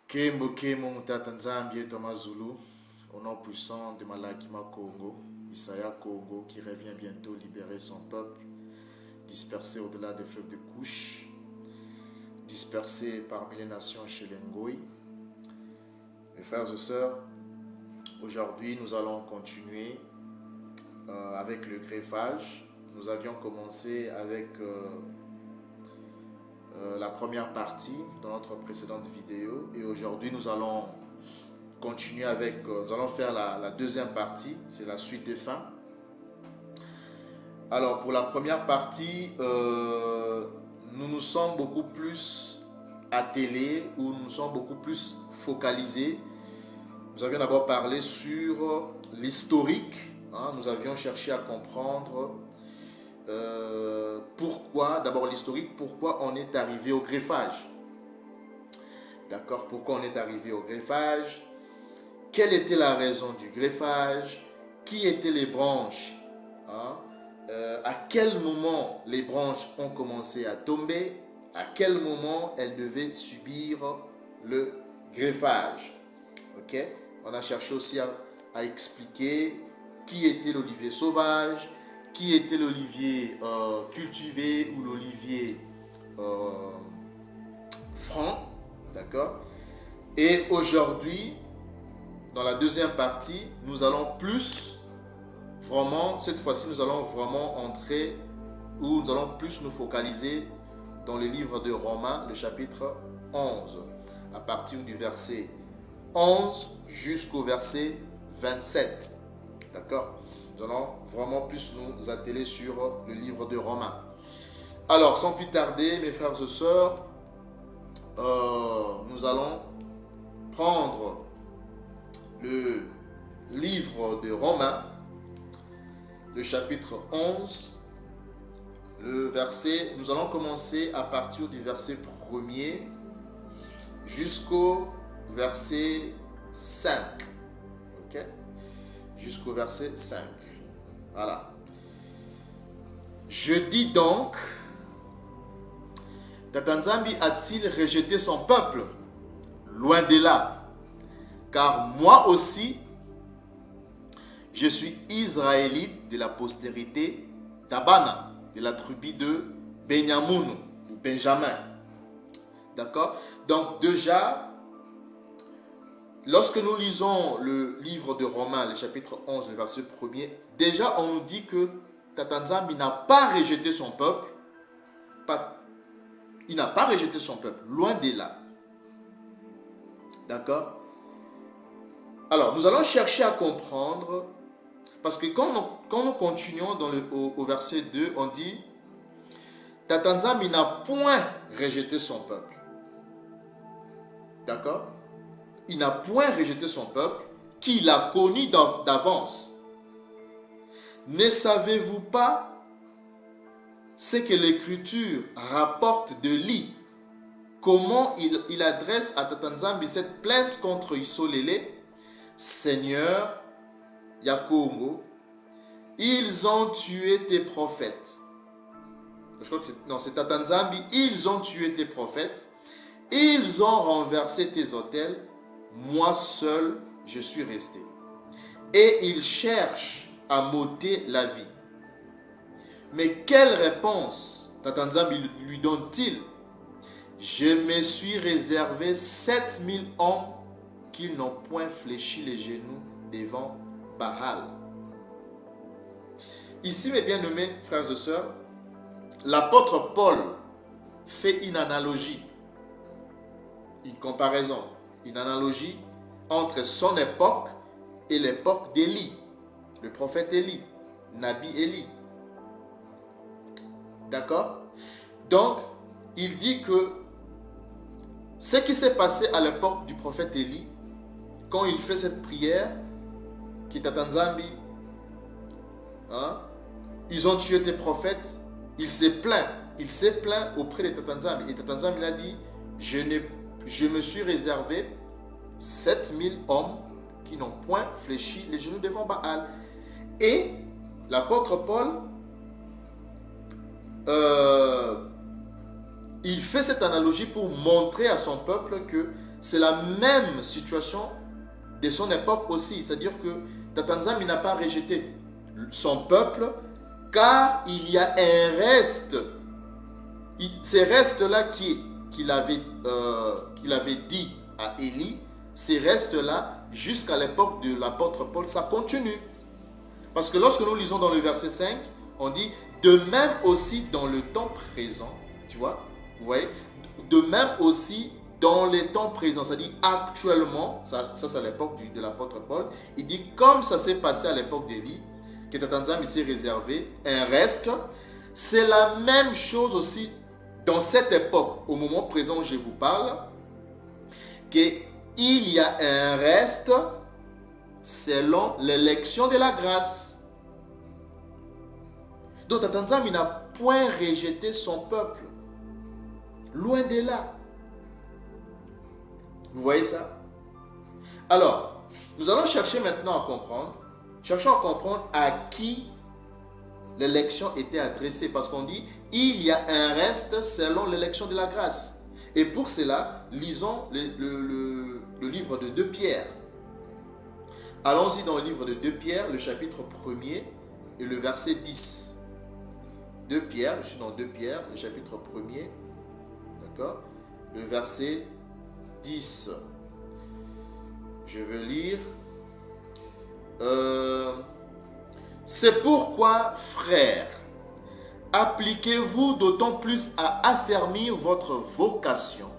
Kembo Kemo Mutata Nzambi et Thomas Zulu, au nom puissant de Malakima Congo, Isaiah Congo, qui revient bientôt libérer son peuple, dispersé au-delà des fleuves de Couche, dispersé parmi les nations chez les Ngoï. Mes frères et sœurs, aujourd'hui nous allons continuer avec le greffage. Nous avions commencé avec la première partie dans notre précédente vidéo et aujourd'hui nous allons continuer avec, nous allons faire la deuxième partie, c'est la suite des fins. Alors pour la première partie, nous nous sommes beaucoup plus attelés ou nous sommes beaucoup plus focalisés. Nous avions d'abord parlé sur l'historique, nous avions cherché à comprendre pourquoi, d'abord l'historique, pourquoi on est arrivé au greffage. D'accord, pourquoi on est arrivé au greffage, quelle était la raison du greffage, qui étaient les branches, à quel moment les branches ont commencé à tomber, à quel moment elles devaient subir le greffage. Ok, on a cherché aussi à expliquer qui était l'olivier sauvage, qui était l'olivier cultivé ou l'olivier franc, d'accord? Et aujourd'hui, dans la deuxième partie, nous allons plus vraiment, cette fois-ci, nous allons vraiment entrer ou nous allons plus nous focaliser dans le livre de Romains, le chapitre 11, à partir du verset 11 jusqu'au verset 27, d'accord? Nous allons vraiment plus nous atteler sur le livre de Romains. Alors, sans plus tarder, mes frères et sœurs, nous allons prendre le livre de Romains, le chapitre 11, le verset, nous allons commencer à partir du verset 1er jusqu'au verset 5. Ok? Jusqu'au verset 5. Voilà. Je dis donc, Tata Nzambi a-t-il rejeté son peuple? Loin de là. Car moi aussi, je suis israélite de la postérité d'Abana, de la tribu de Benyamin ou Benjamin. D'accord? Donc déjà, lorsque nous lisons le livre de Romains, le chapitre 11, le verset 1er, déjà on nous dit que Tata Nzambi n'a pas rejeté son peuple. Il n'a pas rejeté son peuple, loin de là. D'accord? Alors, nous allons chercher à comprendre, parce que quand nous continuons au verset 2, on dit Tata Nzambi n'a point rejeté son peuple. D'accord? Il n'a point rejeté son peuple, qu'il a connu d'avance. Ne savez-vous pas ce que l'Écriture rapporte de lui? Comment il adresse à Tata Nzambi cette plainte contre Isolélé? Seigneur, Yakongo, ils ont tué tes prophètes. Je crois que c'est Tata Nzambi. Ils ont tué tes prophètes. Ils ont renversé tes autels. Moi seul, je suis resté. Et ils cherchent à m'ôter la vie. Mais quelle réponse Tata Nzambi lui donne-t-il? Je me suis réservé 7000 hommes qui n'ont point fléchi les genoux devant Baal. Ici, mes bien-aimés frères et sœurs, l'apôtre Paul fait une analogie, une comparaison, une analogie entre son époque et l'époque d'Élie, le prophète Élie, Nabi Élie. D'accord? Donc, il dit que ce qui s'est passé à l'époque du prophète Élie, quand il fait cette prière, qui Tata Nzambi, ils ont tué tes prophètes, il s'est plaint auprès de Tata Nzambi. Et Tata Nzambi a dit, je me suis réservé 7000 hommes qui n'ont point fléchi les genoux devant Baal. Et l'apôtre Paul il fait cette analogie pour montrer à son peuple que c'est la même situation de son époque aussi. C'est-à-dire que Tata Nzambi n'a pas rejeté son peuple, car il y a un reste. Ces restes-là qu'il avait dit à Élie, ces restes-là, jusqu'à l'époque de l'apôtre Paul, ça continue. Parce que lorsque nous lisons dans le verset 5, on dit, de même aussi dans le temps présent, tu vois, vous voyez, de même aussi dans les temps présents, c'est-à-dire actuellement, ça c'est à l'époque de l'apôtre Paul, il dit, comme ça s'est passé à l'époque d'Élie, que Tata Nzambi s'est réservé un reste, c'est la même chose aussi dans cette époque, au moment présent où je vous parle, qu'il y a un reste selon l'élection de la grâce. Donc Tata Nzambi n'a point rejeté son peuple. Loin de là. Vous voyez ça? Alors, nous allons chercher maintenant à comprendre. Cherchons à comprendre à qui l'élection était adressée. Parce qu'on dit, il y a un reste selon l'élection de la grâce. Et pour cela, lisons le livre de 2 Pierre. Allons-y dans le livre de 2 Pierre, le chapitre 1er et le verset 10. 2 Pierre, je suis dans 2 Pierre, le chapitre 1er, d'accord, le verset 10. Je veux lire. C'est pourquoi, frères, appliquez-vous d'autant plus à affermir votre vocation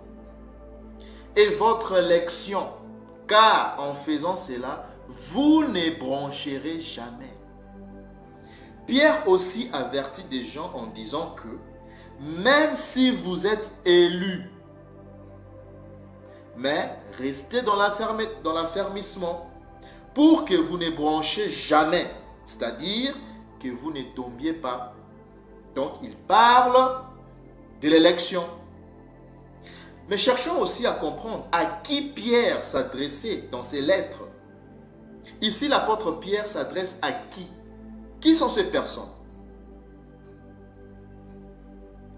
et votre élection, car en faisant cela, vous n'ébrancherez jamais. Pierre aussi avertit des gens en disant que même si vous êtes élus, mais restez dans l'affermissement pour que vous ne branchez jamais, c'est-à-dire que vous ne tombiez pas. Donc, il parle de l'élection. Mais cherchons aussi à comprendre à qui Pierre s'adressait dans ses lettres. Ici, l'apôtre Pierre s'adresse à qui? Qui sont ces personnes?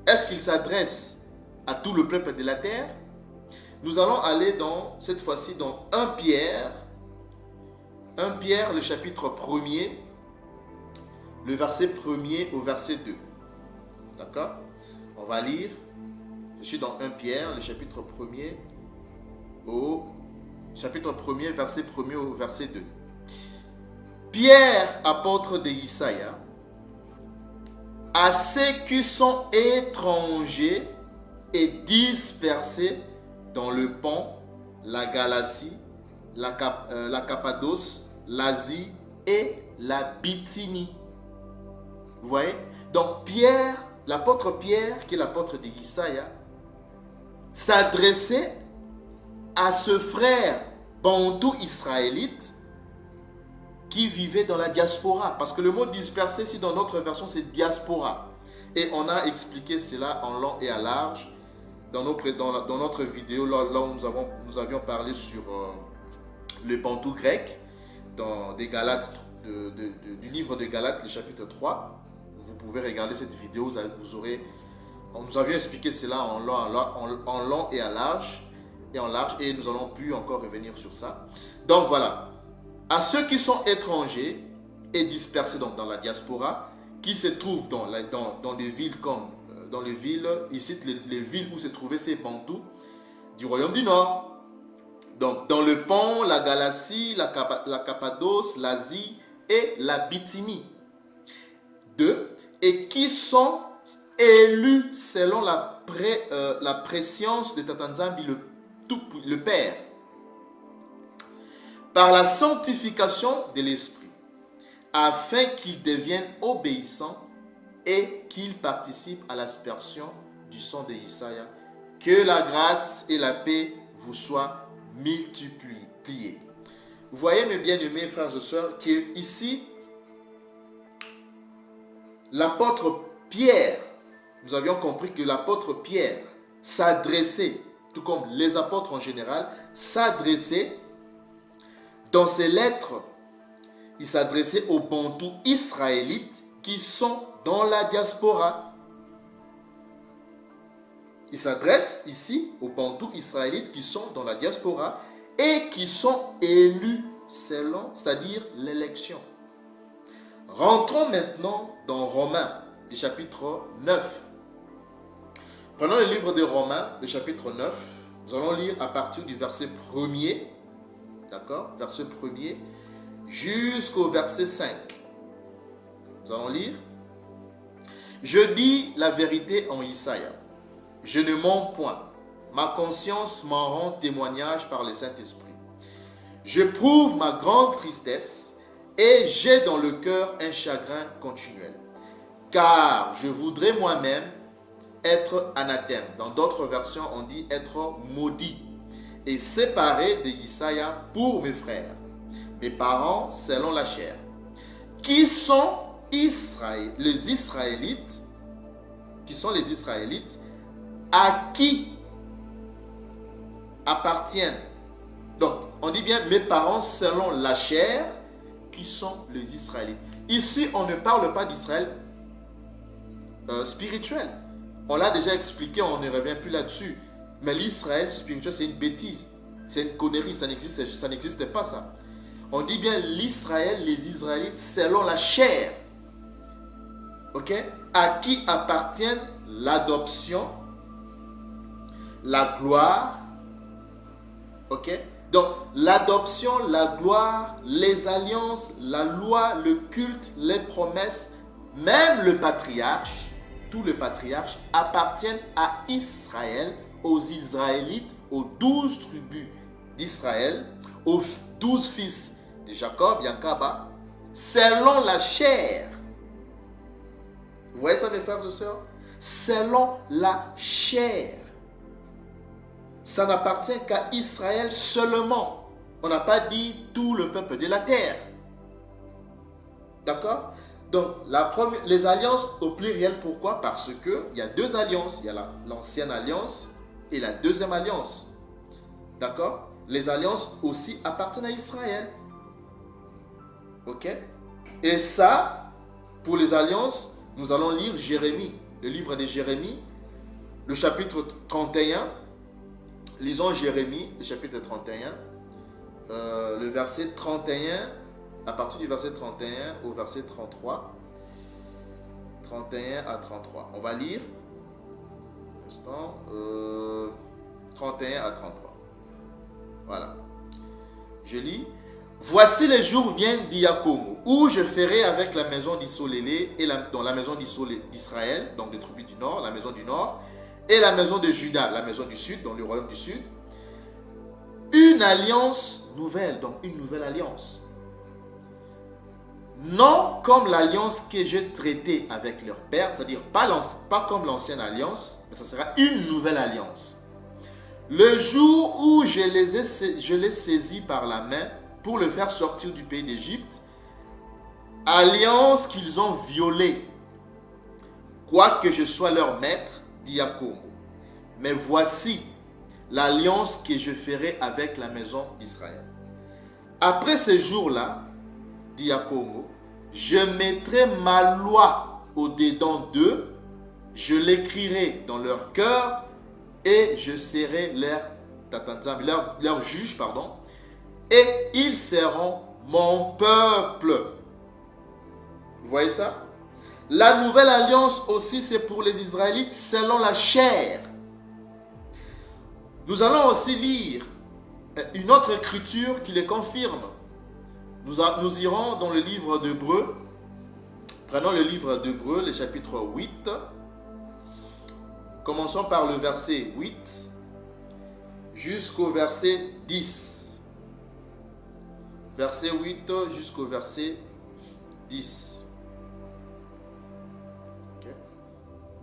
Est-ce qu'il s'adresse à tout le peuple de la terre? Nous allons aller cette fois-ci dans 1 Pierre, le chapitre 1er, le verset 1er au verset 2. D'accord? On va lire. Je suis dans 1 Pierre, le chapitre 1er, verset 1er au verset 2. Pierre, apôtre de Isaïe, à ceux qui sont étrangers et dispersés dans le Pont, la Galatie, la Cappadoce, l'Asie et la Bithynie. Vous voyez? Donc Pierre, l'apôtre Pierre, qui est l'apôtre d'Isaïe, s'adressait à ce frère bantou israélite qui vivait dans la diaspora. Parce que le mot dispersé, ici dans notre version, c'est diaspora. Et on a expliqué cela en long et à large dans notre vidéo, là où nous avions parlé sur le bantou grec, dans des Galates, du livre de Galates, le chapitre 3. Vous pouvez regarder cette vidéo, nous avions expliqué cela en long et à large, et nous allons plus encore revenir sur ça. Donc voilà, à ceux qui sont étrangers et dispersés dans la diaspora, qui se trouvent dans des villes comme, il cite les villes où se trouvaient ces bantous du royaume du Nord. Donc dans le Pont, la Galatie, la Cappadoce, l'Asie et la Bithynie. 2. Et qui sont élus selon la préscience de Tata Nzambi, le Père, par la sanctification de l'Esprit, afin qu'ils deviennent obéissants et qu'ils participent à l'aspersion du sang de Isaïe. Que la grâce et la paix vous soient multipliées. Vous voyez, mes bien-aimés frères et sœurs, qu'ici, l'apôtre Pierre, nous avions compris que l'apôtre Pierre s'adressait, tout comme les apôtres en général, s'adressait dans ses lettres, il s'adressait aux bantous israélites qui sont dans la diaspora. Il s'adresse ici aux Bantous israélites qui sont dans la diaspora et qui sont élus selon, c'est-à-dire l'élection. Rentrons maintenant dans Romains, le chapitre 9. Prenons le livre de Romains, le chapitre 9. Nous allons lire à partir du verset 1er, d'accord, verset 1er, jusqu'au verset 5. Nous allons lire. Je dis la vérité en Isaïe. Je ne mens point. Ma conscience m'en rend témoignage par le Saint-Esprit. Je prouve ma grande tristesse et j'ai dans le cœur un chagrin continuel. Car je voudrais moi-même être anathème. Dans d'autres versions, on dit être maudit et séparé de Isaïe pour mes frères, mes parents selon la chair, qui sont les Israélites, à qui appartiennent. Donc, on dit bien mes parents selon la chair, qui sont les Israélites. Ici, on ne parle pas d'Israël spirituel. On l'a déjà expliqué, on ne revient plus là-dessus. Mais l'Israël spirituel, c'est une bêtise. C'est une connerie, ça n'existe pas ça. On dit bien l'Israël, les Israélites, selon la chair. Ok? À qui appartiennent l'adoption, la gloire. Ok? Donc, l'adoption, la gloire, les alliances, la loi, le culte, les promesses, même le patriarche, tous les patriarches appartiennent à Israël, aux Israélites, aux 12 tribus d'Israël, aux 12 fils de Jacob, Yankaba, selon la chair. Vous voyez ça, mes frères et sœurs? Selon la chair. Ça n'appartient qu'à Israël seulement. On n'a pas dit tout le peuple de la terre. D'accord? Donc, les alliances au pluriel, pourquoi? Parce qu'il y a deux alliances. Il y a l'ancienne alliance et la deuxième alliance. D'accord? Les alliances aussi appartiennent à Israël. Ok? Et ça, pour les alliances, nous allons lire Jérémie, le livre de Jérémie, le chapitre 31. Lisons Jérémie, le chapitre 31, le verset 31, à partir du verset 31 au verset 33. 31 à 33. On va lire. Un instant. 31 à 33. Voilà. Je lis. Voici les jours viennent, dit Jacob, où je ferai avec la maison d'Issolélé et dans la maison d'Israël, donc des tribus du nord, la maison du nord, et la maison de Juda, la maison du sud, dans le royaume du sud, une alliance nouvelle, donc une nouvelle alliance. Non comme l'alliance que j'ai traitée avec leur père, c'est-à-dire pas comme l'ancienne alliance, mais ça sera une nouvelle alliance. Le jour où je les saisis par la main pour le faire sortir du pays d'Égypte, alliance qu'ils ont violée, quoique je sois leur maître, dit Jacob. Mais voici l'alliance que je ferai avec la maison d'Israël. Après ces jours-là, dit Jacob, je mettrai ma loi au-dedans d'eux, je l'écrirai dans leur cœur et je serai leur juge, et ils seront mon peuple. Vous voyez ça? La nouvelle alliance aussi, c'est pour les Israélites selon la chair. Nous allons aussi lire une autre écriture qui les confirme. Nous irons dans le livre d'Hébreux. Prenons le livre d'Hébreux, le chapitre 8. Commençons par le verset 8 jusqu'au verset 10. Verset 8 jusqu'au verset 10.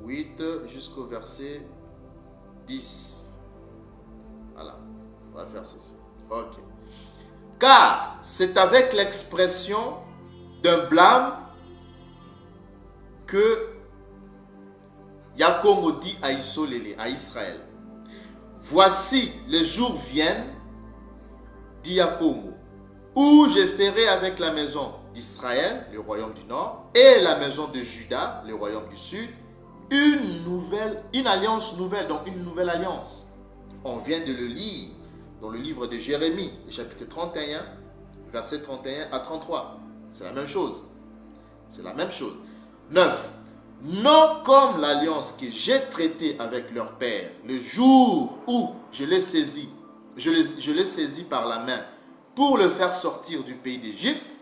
8 jusqu'au verset 10. Voilà, on va faire ceci. Ok. Car c'est avec l'expression d'un blâme que Jacob dit à Israël. Voici les jours viennent, dit Jacob, où je ferai avec la maison d'Israël, le royaume du nord, et la maison de Juda, le royaume du sud, une alliance nouvelle, donc une nouvelle alliance. On vient de le lire dans le livre de Jérémie, chapitre 31, versets 31 à 33. C'est la même chose. C'est la même chose. 9. Non comme l'alliance que j'ai traitée avec leur père, le jour où je l'ai saisi par la main pour le faire sortir du pays d'Égypte,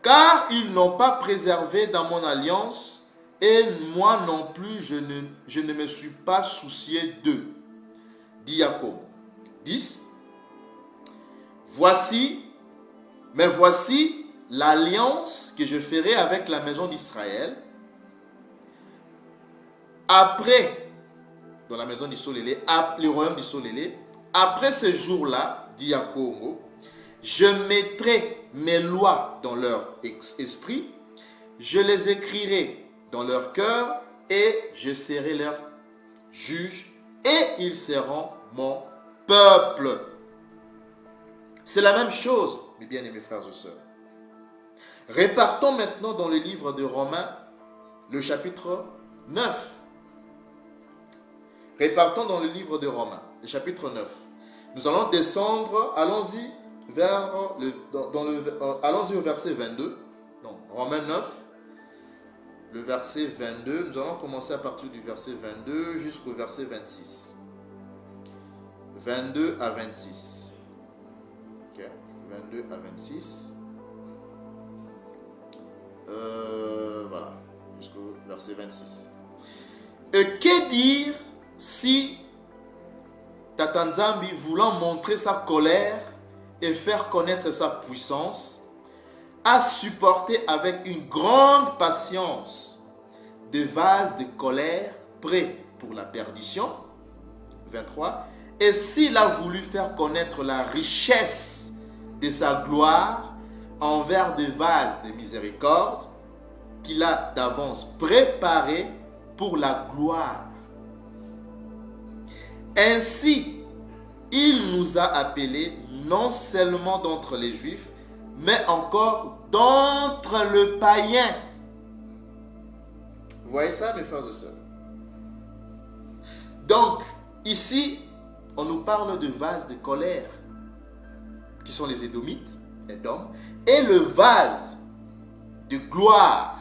car ils n'ont pas préservé dans mon alliance, et moi non plus je ne me suis pas soucié d'eux. Dit Jacob. 10. Voici l'alliance que je ferai avec la maison d'Israël. Après, dans la maison d'Isolélé, le royaume d'Isolélé, après ce jour-là, dit Jacob, je mettrai mes lois dans leur esprit, je les écrirai dans leur cœur et je serai leur juge et ils seront mon peuple. C'est la même chose, mes bien-aimés frères et sœurs. Repartons maintenant dans le livre de Romains, le chapitre 9. Repartons dans le livre de Romains, le chapitre 9. Nous allons descendre, allons-y au verset 22. Donc, Romains 9, le verset 22. Nous allons commencer à partir du verset 22 jusqu'au verset 26. 22 à 26. Ok, 22 à 26. Voilà, jusqu'au verset 26. Et que dire si Tata Nzambi, voulant montrer sa colère et faire connaître sa puissance, a supporté avec une grande patience des vases de colère prêts pour la perdition. 23. Et s'il a voulu faire connaître la richesse de sa gloire envers des vases de miséricorde qu'il a d'avance préparés pour la gloire. Ainsi, il nous a appelés non seulement d'entre les Juifs, mais encore d'entre le païen. Vous voyez ça, mes frères et sœurs? Donc, ici, on nous parle de vases de colère, qui sont les Édomites, Édom, et le vase de gloire,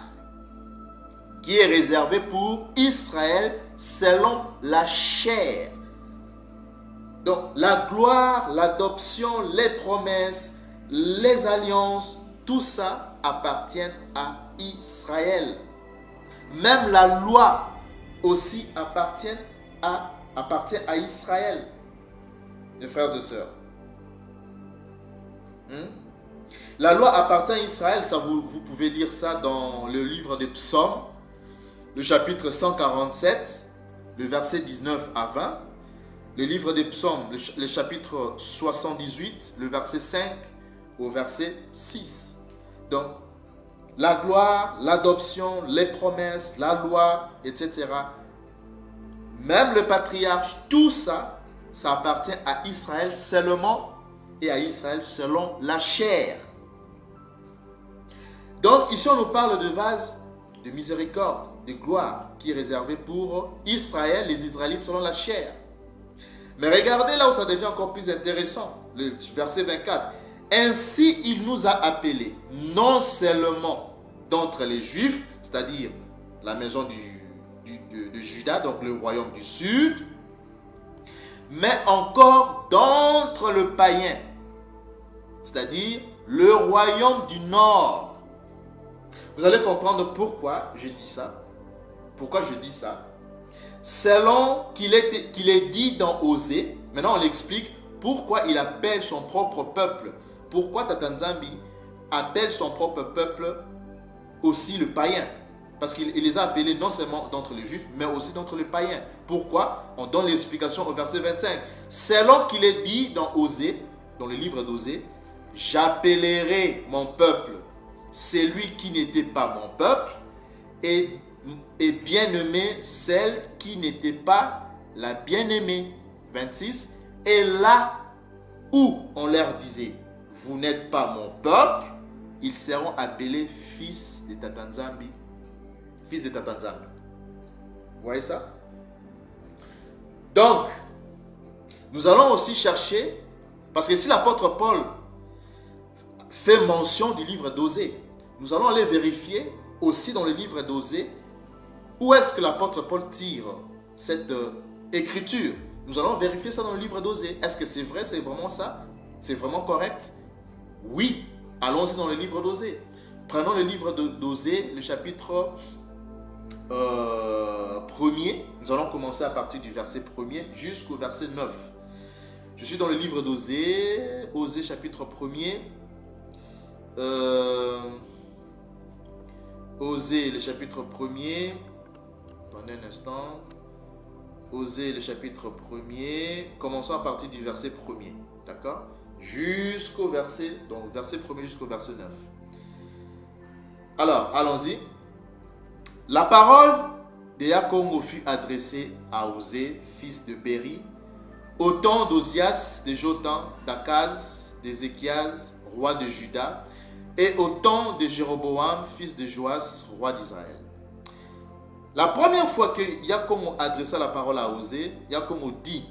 qui est réservé pour Israël selon la chair. Donc, la gloire, l'adoption, les promesses, les alliances, tout ça appartient à Israël. Même la loi aussi appartient à Israël, mes frères et sœurs. La loi appartient à Israël, ça vous pouvez lire ça dans le livre des Psaumes, le chapitre 147, le verset 19 à 20. Le livre des Psaumes, le chapitre 78, le verset 5 au verset 6. Donc, la gloire, l'adoption, les promesses, la loi, etc. Même le patriarche, tout ça, ça appartient à Israël seulement et à Israël selon la chair. Donc, ici, on nous parle de vase de miséricorde, de gloire, qui est réservé pour Israël, les Israélites selon la chair. Mais regardez là où ça devient encore plus intéressant, le verset 24. Ainsi, il nous a appelés, non seulement d'entre les Juifs, c'est-à-dire la maison de Juda, donc le royaume du Sud, mais encore d'entre le païen, c'est-à-dire le royaume du Nord. Vous allez comprendre pourquoi je dis ça. Pourquoi je dis ça? Selon qu'il est dit dans Osée, maintenant on l'explique pourquoi il appelle son propre peuple. Pourquoi Tata Nzambi appelle son propre peuple aussi le païen? Parce qu'il les a appelés non seulement d'entre les Juifs, mais aussi d'entre les païens. Pourquoi? On donne l'explication au verset 25. Selon qu'il est dit dans Osée, dans le livre d'Osée, j'appellerai mon peuple celui qui n'était pas mon peuple, et bien-aimé celle qui n'était pas la bien-aimée. 26. Et là où on leur disait, vous n'êtes pas mon peuple, ils seront appelés fils de Tata Nzambi. Fils de Tata Nzambi. Vous voyez ça? Donc, nous allons aussi chercher, parce que si l'apôtre Paul fait mention du livre d'Osée, nous allons aller vérifier aussi dans le livre d'Osée où est-ce que l'apôtre Paul tire cette écriture. Nous allons vérifier ça dans le livre d'Osée. Est-ce que c'est vrai, c'est vraiment ça? C'est vraiment correct? Oui, allons-y dans le livre d'Osée. Prenons le livre d'Osée, le chapitre 1er. Nous allons commencer à partir du verset 1er jusqu'au verset 9. Je suis dans le livre d'Osée, Osée chapitre 1er. Osée, le chapitre 1er. Attendez un instant. Osée, le chapitre 1er. Commençons à partir du verset 1er. D'accord? Jusqu'au verset, donc verset 1er jusqu'au verset 9. Alors, allons-y. La parole de Yakongo fut adressée à Osée, fils de Béri, au temps d'Osias, de Jotham, d'Akaz, d'Ézéchias, roi de Juda, et au temps de Jéroboam, fils de Joas, roi d'Israël. La première fois que Yakongo adressa la parole à Osée, Yakongo dit,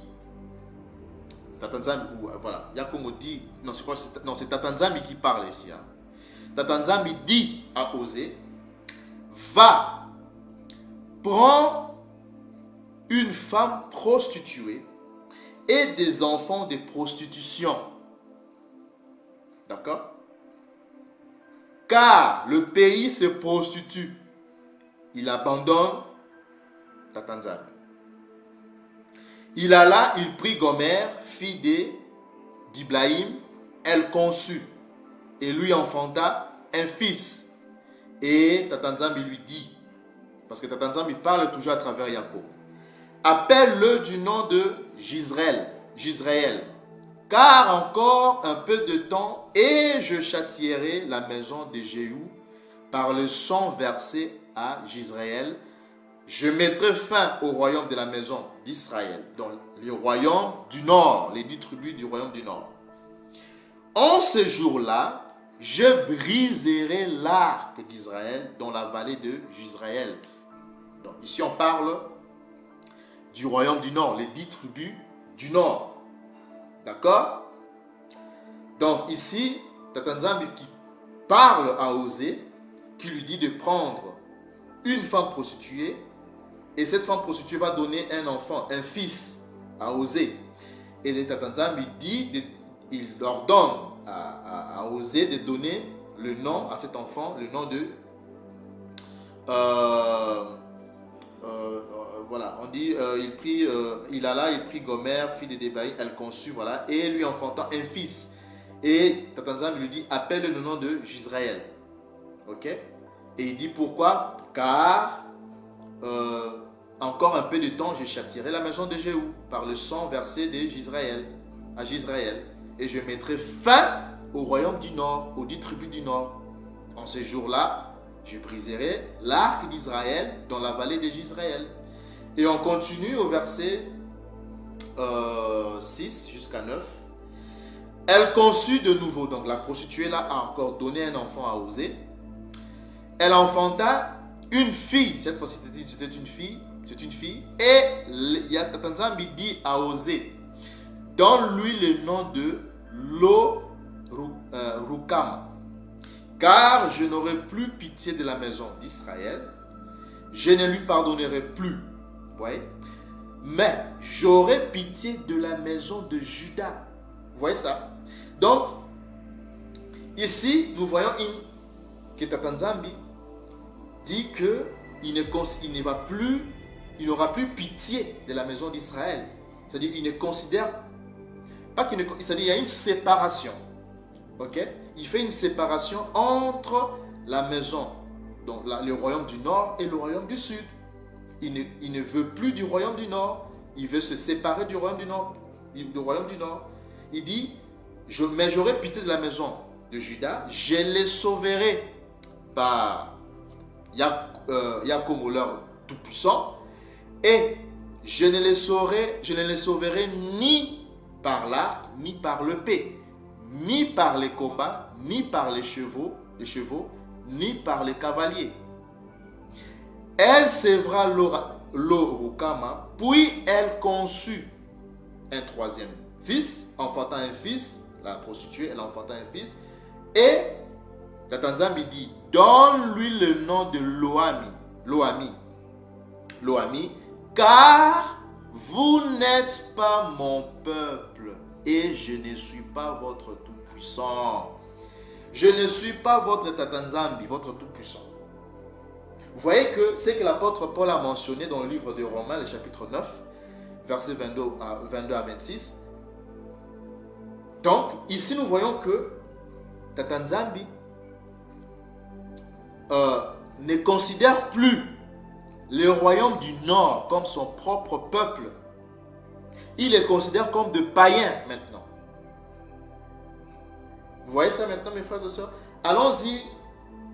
voilà, Yakongo dit, non, c'est Tatanzambi qui parle ici. Hein. Tatanzambi dit à Osée, va, prends une femme prostituée et des enfants de prostitution. D'accord? Car le pays se prostitue. Il abandonne Tatanzambi. Il alla, il prit Gomer, fille d'Iblaïm, elle conçut et lui enfanta un fils. Et Tatanzambi lui dit, parce que Tatanzambi parle toujours à travers Yakob, appelle-le du nom de Jisraël, car encore un peu de temps et je châtierai la maison de Jéhu par le sang versé à Jisraël. Je mettrai fin au royaume de la maison d'Israël, dans le royaume du nord, les 10 tribus du royaume du nord. En ce jour-là, je briserai l'arc d'Israël dans la vallée de Jisraël. Donc ici on parle du royaume du nord, les 10 tribus du nord. D'accord? Donc ici, Tatanzambi qui parle à Osée, qui lui dit de prendre une femme prostituée, et cette femme prostituée va donner un enfant, un fils à Osée. Et le Tatanzambi dit, il ordonne à Osée de donner le nom à cet enfant, le nom de voilà, on dit il alla, il prit Gomer, fille de Débaï, elle conçut, voilà, et lui enfantant un fils. Et Tatanzambi lui dit, appelle le nom de Jisraël. Ok? Et il dit pourquoi? Car encore un peu de temps, je châtierai la maison de Jéhu par le sang versé de Jisraël, à Jisraël. Et je mettrai fin au royaume du nord, aux 10 tribus du nord. En ce jour-là, je briserai l'arc d'Israël dans la vallée de Jisraël. Et on continue au verset 6 jusqu'à 9. Elle conçut de nouveau, donc la prostituée là a encore donné un enfant à Osée. Elle enfanta une fille, cette fois c'était une fille, c'est une fille. Et Tatanzambi dit à Osée, donne-lui le nom de Rukama, car je n'aurai plus pitié de la maison d'Israël, je ne lui pardonnerai plus. Vous voyez? Mais j'aurai pitié de la maison de Juda. Vous voyez ça? Donc, ici, nous voyons que Tatanzambi dit qu'il n'aura plus pitié de la maison d'Israël. C'est-à-dire, il ne considère pas c'est-à-dire, il y a une séparation. Ok? Il fait une séparation entre la maison, donc le royaume du nord et le royaume du sud. Il ne veut plus du royaume du nord. Il veut se séparer du royaume du nord. Il dit, mais j'aurai pitié de la maison de Juda. Je les sauverai par Yakob, leur tout-puissant. Et je ne les sauverai ni par l'arc, ni par l'épée, ni par les combats, ni par les chevaux, ni par les cavaliers. Elle sèvera l'Orukama, puis elle conçut un troisième fils, enfantant un fils, la prostituée, elle enfantant un fils, et Tata Nzambi dit, donne-lui le nom de Loami, car vous n'êtes pas mon peuple et je ne suis pas votre tout-puissant. Je ne suis pas votre Tata Nzambi, votre tout-puissant. Vous voyez que c'est que l'apôtre Paul a mentionné dans le livre de Romains, le chapitre 9, versets 22 à 26. Donc, ici nous voyons que Tata Nzambi ne considère plus le royaume du Nord comme son propre peuple. Il les considère comme de païens maintenant. Vous voyez ça maintenant, mes frères et sœurs? Allons-y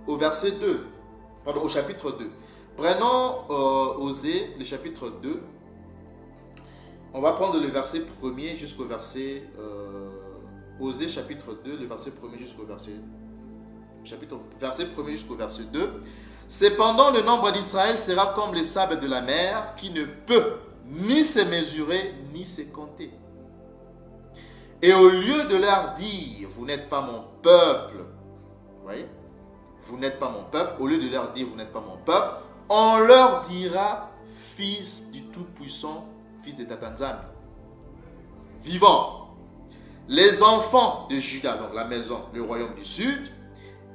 au verset 2. Pardon, au chapitre 2. Prenons Osée, le chapitre 2. On va prendre le verset 1er jusqu'au verset... Osée, chapitre 2, le verset 1er jusqu'au verset... verset 1er jusqu'au verset 2. Cependant, le nombre d'Israël sera comme le sable de la mer, qui ne peut ni se mesurer, ni se compter. Et au lieu de leur dire, vous n'êtes pas mon peuple, vous voyez, vous n'êtes pas mon peuple, au lieu de leur dire, vous n'êtes pas mon peuple, on leur dira, fils du Tout-Puissant, fils de Tata Nzambi, vivant. Les enfants de Juda, donc la maison, le royaume du sud,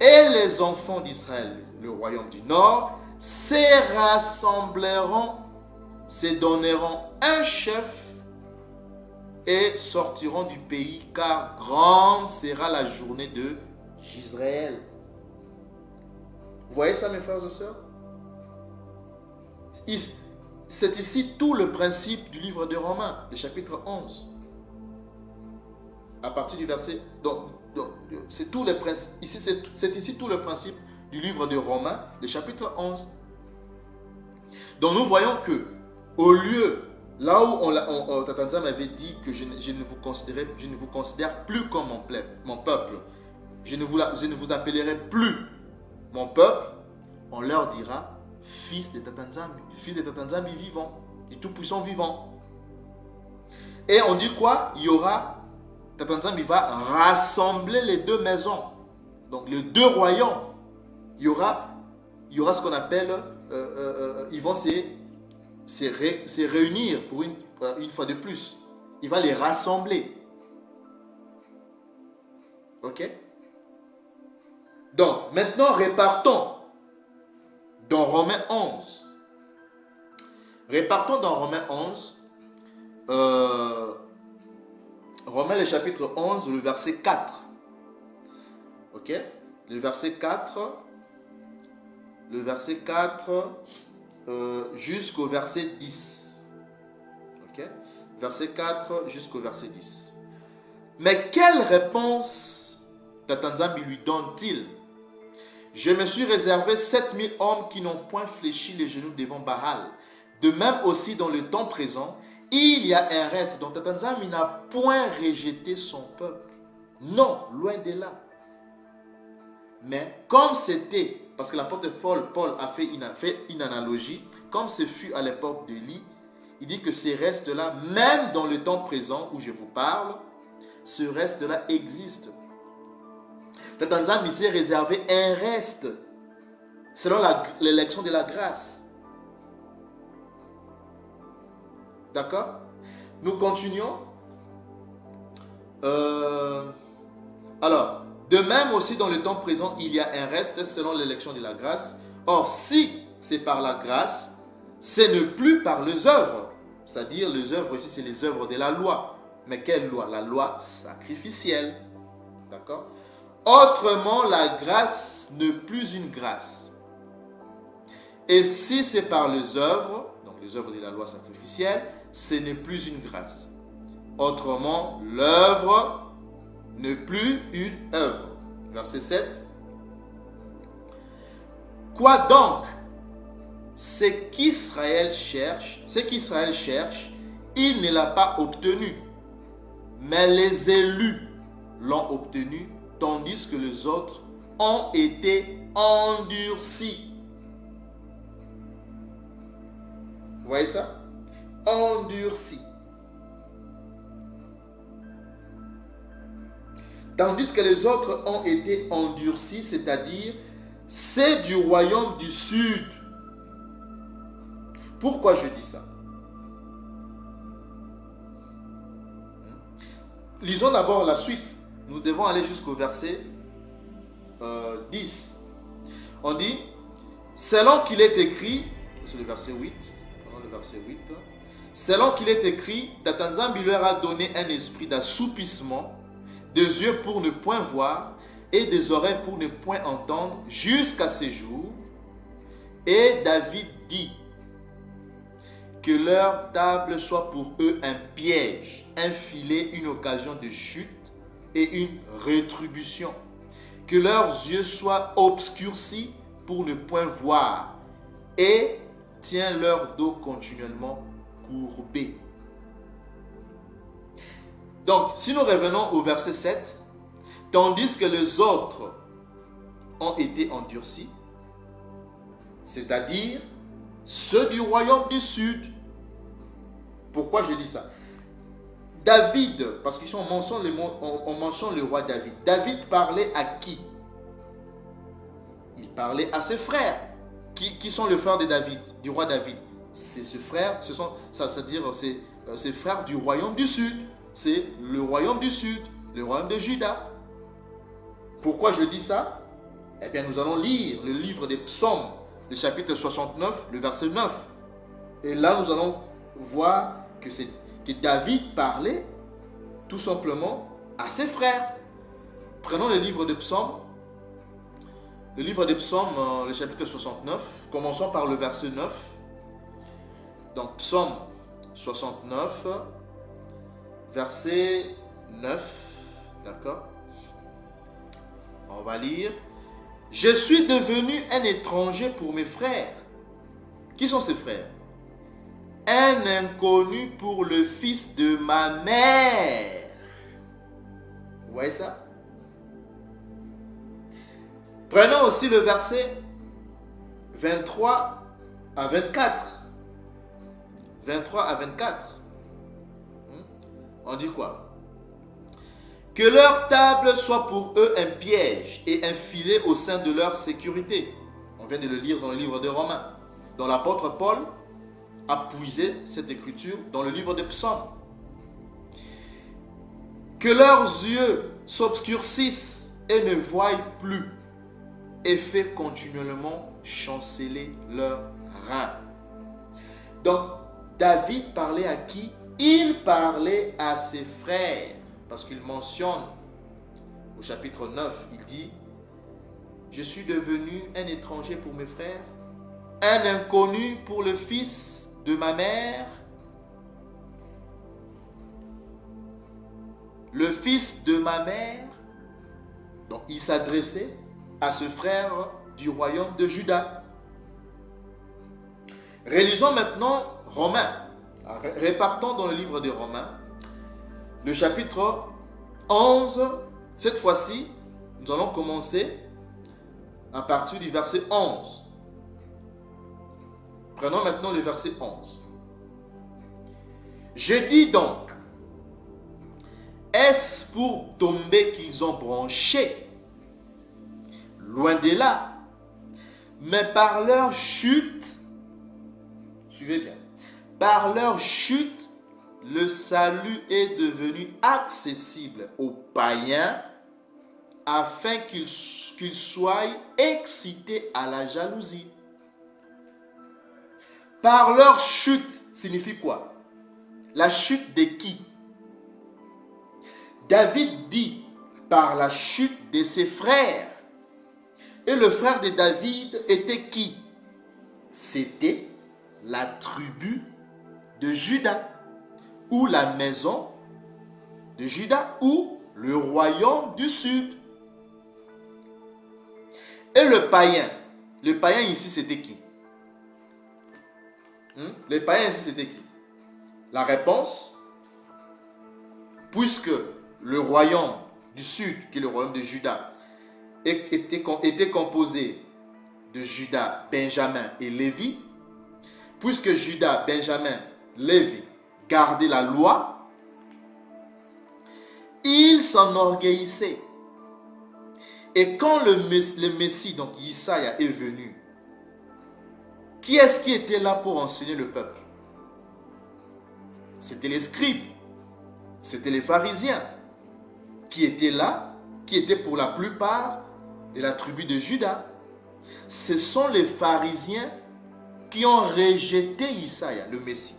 et les enfants d'Israël, le royaume du nord, se rassembleront, se donneront un chef et sortiront du pays, car grande sera la journée de Jisraël. Vous voyez ça, mes frères et sœurs? C'est ici tout le principe du livre de Romains, le chapitre 11. À partir du verset... c'est tout le principe. Ici, c'est ici tout le principe du livre de Romains, le chapitre 11. Donc nous voyons que, au lieu, là où Tata Nzambi avait dit que je ne vous considère plus comme mon peuple, je ne vous appellerai plus mon peuple, on leur dira fils de Tata Nzambi, fils de Tata Nzambi vivant, du Tout-Puissant vivant. Et on dit quoi? Il y aura, Tata Nzambi va rassembler les deux maisons, donc les deux royaumes. Il y aura ce qu'on appelle, ils vont se réunir pour une fois de plus. Il va les rassembler. Ok? Donc, maintenant, repartons dans Romains 11. Repartons dans Romains 11. Romains le chapitre 11, le verset 4. Ok? Le verset 4. Le verset 4 jusqu'au verset 10. Ok? Verset 4 jusqu'au verset 10. Mais quelle réponse Tata Nzambi lui donne-t-il? Je me suis réservé 7000 hommes qui n'ont point fléchi les genoux devant Baal. De même aussi dans le temps présent, il y a un reste. Donc Tata Nzambi n'a point rejeté son peuple. Non, loin de là. Mais comme c'était, parce que l'apôtre Paul a fait une analogie, comme ce fut à l'époque d'Élie, il dit que ces restes-là, même dans le temps présent où je vous parle, ce reste-là existe. Tata Nzambi s'est réservé un reste selon l'élection de la grâce. D'accord? Nous continuons. Alors, de même aussi dans le temps présent, il y a un reste selon l'élection de la grâce. Or, si c'est par la grâce, ce n'est plus par les œuvres. C'est-à-dire, les œuvres ici, c'est les œuvres de la loi. Mais quelle loi? La loi sacrificielle. D'accord? Autrement, la grâce n'est plus une grâce. Et si c'est par les œuvres, donc les œuvres de la loi sacrificielle, ce n'est plus une grâce. Autrement, l'œuvre n'est plus une œuvre. Verset 7. Quoi donc? Ce qu'Israël cherche, il ne l'a pas obtenu. Mais les élus l'ont obtenu, tandis que les autres ont été endurcis. voyez ça? Endurci. Tandis que les autres ont été endurcis, c'est-à-dire c'est du royaume du sud. Pourquoi je dis ça? Lisons d'abord la suite. Nous devons aller jusqu'au verset 10. On dit, selon qu'il est écrit, c'est le verset 8, le verset 8, selon qu'il est écrit, Tatanzambi leur a donné un esprit d'assoupissement, des yeux pour ne point voir et des oreilles pour ne point entendre jusqu'à ces jours. Et David dit que leur table soit pour eux un piège, un filet, une occasion de chute et une rétribution. Que leurs yeux soient obscurcis pour ne point voir et tiens leur dos continuellement courbé. Donc, si nous revenons au verset 7, tandis que les autres ont été endurcis, c'est-à-dire ceux du royaume du sud. Pourquoi je dis ça? David, parce qu'on mentionne le roi David. David parlait à qui? Il parlait à ses frères. Qui sont les frères de David, du roi David? C'est ses frères, c'est-à-dire ses frères du royaume du sud. C'est le royaume du sud, le royaume de Juda. Pourquoi je dis ça? Eh bien, nous allons lire le livre des Psaumes, le chapitre 69, le verset 9. Et là, nous allons voir que David parlait tout simplement à ses frères. Prenons le livre des Psaumes. Le livre des Psaumes, le chapitre 69. Commençons par le verset 9. Donc, Psaume 69, verset 9. D'accord? On va lire. Je suis devenu un étranger pour mes frères. Qui sont ces frères? Un inconnu pour le fils de ma mère. Vous voyez ça? Prenons aussi le verset 23 à 24. 23 à 24. On dit quoi? Que leur table soit pour eux un piège et un filet au sein de leur sécurité. On vient de le lire dans le livre de Romains, dont l'apôtre Paul a puisé cette écriture dans le livre des Psaumes. Que leurs yeux s'obscurcissent et ne voient plus et fait continuellement chanceler leurs reins. Donc, David parlait à qui? Il parlait à ses frères. Parce qu'il mentionne au chapitre 9, il dit, je suis devenu un étranger pour mes frères, un inconnu pour le fils de ma mère. Le fils de ma mère. Donc il s'adressait à ce frère du royaume de Juda. Relisons maintenant Romains. Repartons dans le livre des Romains. Le chapitre 11, cette fois-ci, nous allons commencer à partir du verset 11. Prenons maintenant le verset 11. Je dis donc, est-ce pour tomber qu'ils ont branché? Loin de là. Mais par leur chute, suivez bien, par leur chute, le salut est devenu accessible aux païens afin qu'ils soient excités à la jalousie. Par leur chute signifie quoi? La chute de qui? David dit par la chute de ses frères. Et le frère de David était qui? C'était la tribu de Juda, ou la maison de Juda, ou le royaume du sud. Et le païen ici c'était qui? Le païen ici c'était qui? La réponse, puisque le royaume du sud, qui est le royaume de Juda, était composé de Juda, Benjamin et Lévi, puisque Judas, Benjamin, Lévi gardaient la loi, ils s'enorgueillissaient. Et quand le Messie, donc Isaïe, est venu, qui est-ce qui était là pour enseigner le peuple? C'était les scribes, c'était les pharisiens, qui étaient là, qui étaient pour la plupart de la tribu de Juda. Ce sont les pharisiens qui ont rejeté Isaïe, le Messie.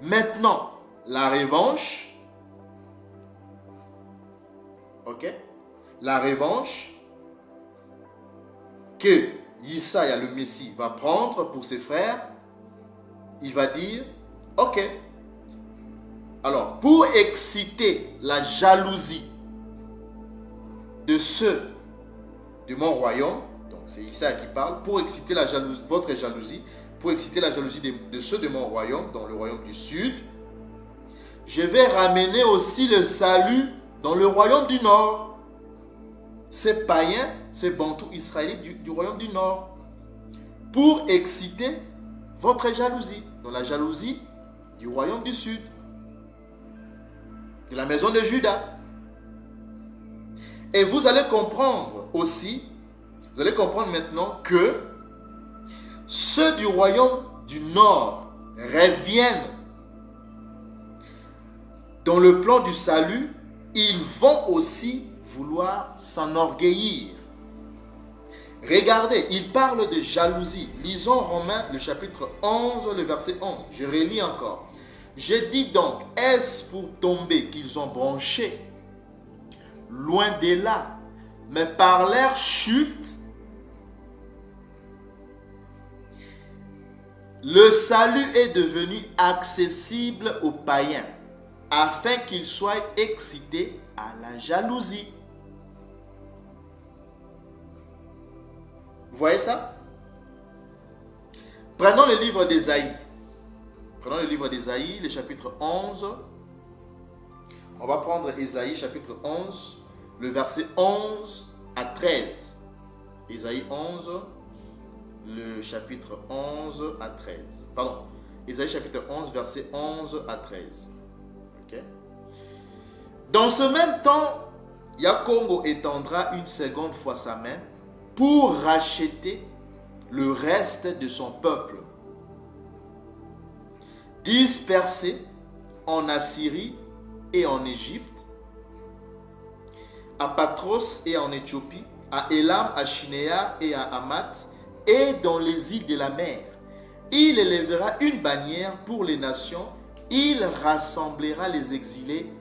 Maintenant, la revanche, ok? La revanche que Isaïe, le Messie, va prendre pour ses frères, il va dire, ok, alors pour exciter la jalousie de ceux de mon royaume, donc c'est Isaïe qui parle, pour exciter la jalousie, votre jalousie, pour exciter la jalousie de ceux de mon royaume, dans le royaume du sud, je vais ramener aussi le salut dans le royaume du nord. Ces païens, ces bantous israélites du royaume du nord, pour exciter votre jalousie, dans la jalousie du royaume du sud, de la maison de Juda. Et vous allez comprendre aussi, vous allez comprendre maintenant que ceux du royaume du nord reviennent dans le plan du salut, ils vont aussi vouloir s'enorgueillir. Regardez, il parle de jalousie. Lisons Romains, le chapitre 11, le verset 11. Je relis encore. Je dis donc, est-ce pour tomber qu'ils ont branché? Loin de là. Mais par leur chute, le salut est devenu accessible aux païens, afin qu'ils soient excités à la jalousie. Vous voyez ça? Prenons le livre d'Ésaïe. Prenons le livre d'Ésaïe, le chapitre 11. On va prendre Ésaïe, chapitre 11, le verset 11 à 13. Ésaïe 11, le chapitre 11 à 13. Pardon, Ésaïe, chapitre 11, verset 11 à 13. Ok? Dans ce même temps, Yakongo étendra une seconde fois sa main pour racheter le reste de son peuple, dispersé en Assyrie et en Égypte, à Patros et en Éthiopie, à Élam, à Shinéar et à Hamath, et dans les îles de la mer. Il élèvera une bannière pour les nations, il rassemblera les exilés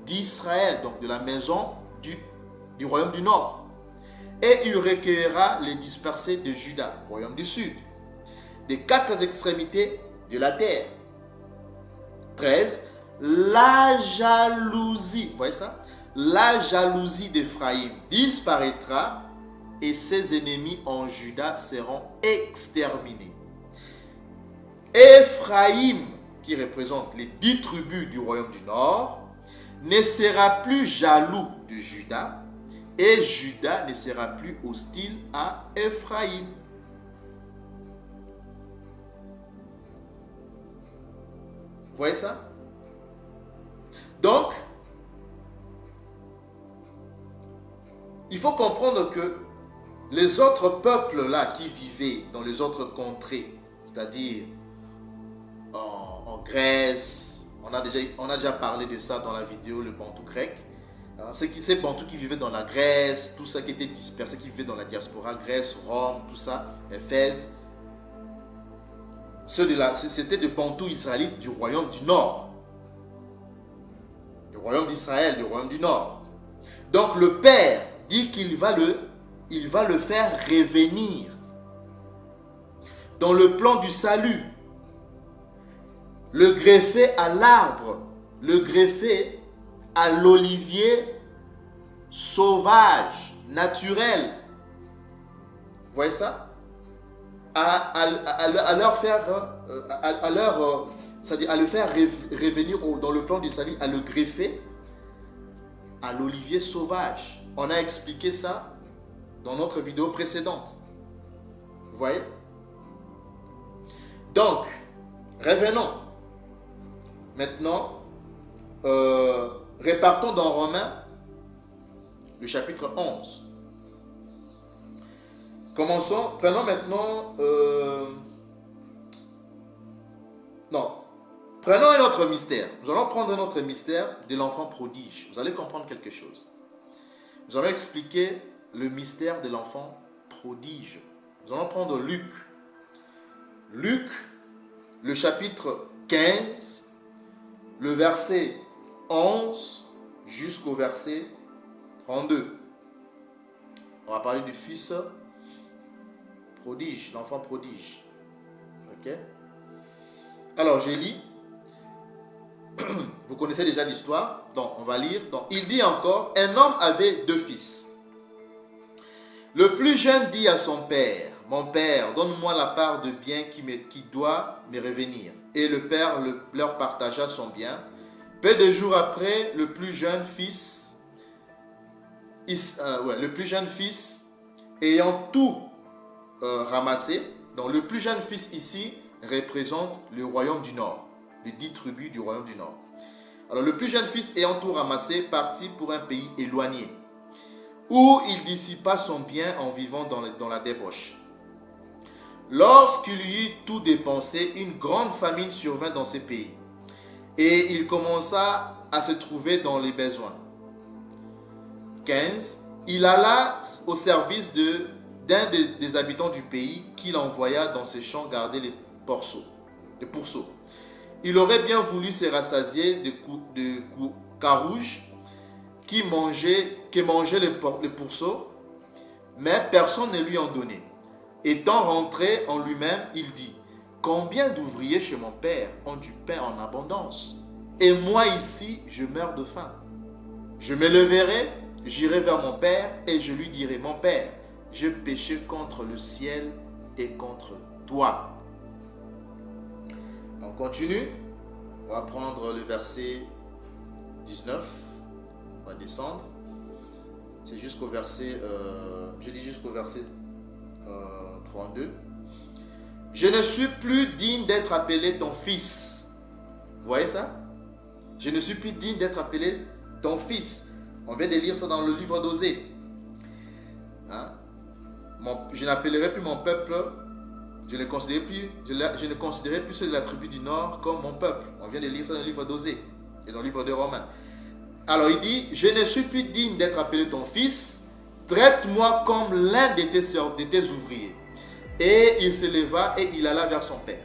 d'Israël, donc de la maison du royaume du nord. Et il recueillera les dispersés de Juda, royaume du sud, des quatre extrémités de la terre. 13. La jalousie, vous voyez ça? La jalousie d'Éphraïm disparaîtra et ses ennemis en Juda seront exterminés. Éphraïm, qui représente les 10 tribus du royaume du nord, ne sera plus jaloux de Juda, et Juda ne sera plus hostile à Éphraïm. Vous voyez ça? Donc, il faut comprendre que les autres peuples là qui vivaient dans les autres contrées, c'est-à-dire en Grèce, on a déjà parlé de ça dans la vidéo, le bantou grec. Ces bantous qui vivaient dans la Grèce, tout ça qui était dispersé, qui vivaient dans la diaspora, Grèce, Rome, tout ça, Éphèse. C'était des bantous israélites du royaume du nord. Du royaume d'Israël, du royaume du nord. Donc le Père dit qu'il va le faire revenir dans le plan du salut. Le greffer à l'arbre, le greffer à l'olivier sauvage, naturel. Vous voyez ça? À leur faire, c'est-à-dire à le faire revenir dans le plan du salut, à le greffer à l'olivier sauvage. On a expliqué ça dans notre vidéo précédente. Vous voyez? Donc, revenons. Maintenant, répartons dans Romains, le chapitre 11. Commençons, prenons maintenant... prenons un autre mystère. Nous allons prendre un autre mystère de l'enfant prodige. Vous allez comprendre quelque chose. Nous allons expliquer le mystère de l'enfant prodige. Nous allons prendre Luc. Luc, le chapitre 15, le verset 11 jusqu'au verset 32. On va parler du fils prodige, l'enfant prodige. Ok? Alors, je lis. Vous connaissez déjà l'histoire, donc on va lire. Donc, il dit encore, un homme avait 2 fils. Le plus jeune dit à son père, mon père, donne-moi la part de bien qui doit me revenir. Et le père leur partagea son bien. Peu de jours après, le plus jeune fils ayant tout ramassé, donc le plus jeune fils ici représente le royaume du Nord, les 10 tribus du royaume du Nord. Alors le plus jeune fils ayant tout ramassé partit pour un pays éloigné, où il dissipa son bien en vivant dans la débauche. Lorsqu'il eut tout dépensé, une grande famine survint dans ces pays, et il commença à se trouver dans les besoins. 15. Il alla au service d'un des habitants du pays, qu'il envoya dans ses champs garder les pourceaux. Il aurait bien voulu se rassasier de carouges que mangeaient les pourceaux, mais personne ne lui en donnait. Étant rentré en lui-même, il dit, « Combien d'ouvriers chez mon père ont du pain en abondance, et moi ici, je meurs de faim. Je me leverai, j'irai vers mon père, et je lui dirai, mon père, j'ai péché contre le ciel et contre toi. » On continue. On va prendre le verset 19. On va descendre. C'est jusqu'au verset, jusqu'au verset 32. Je ne suis plus digne d'être appelé ton fils. Vous voyez ça? Je ne suis plus digne d'être appelé ton fils. On vient de lire ça dans le livre d'Osée. Hein? Je n'appellerai plus mon peuple, je ne considérerai plus ceux de la tribu du Nord comme mon peuple. On vient de lire ça dans le livre d'Osée et dans le livre de Romains. Alors il dit, je ne suis plus digne d'être appelé ton fils, traite-moi comme l'un de tes ouvriers. Et il se leva et il alla vers son père.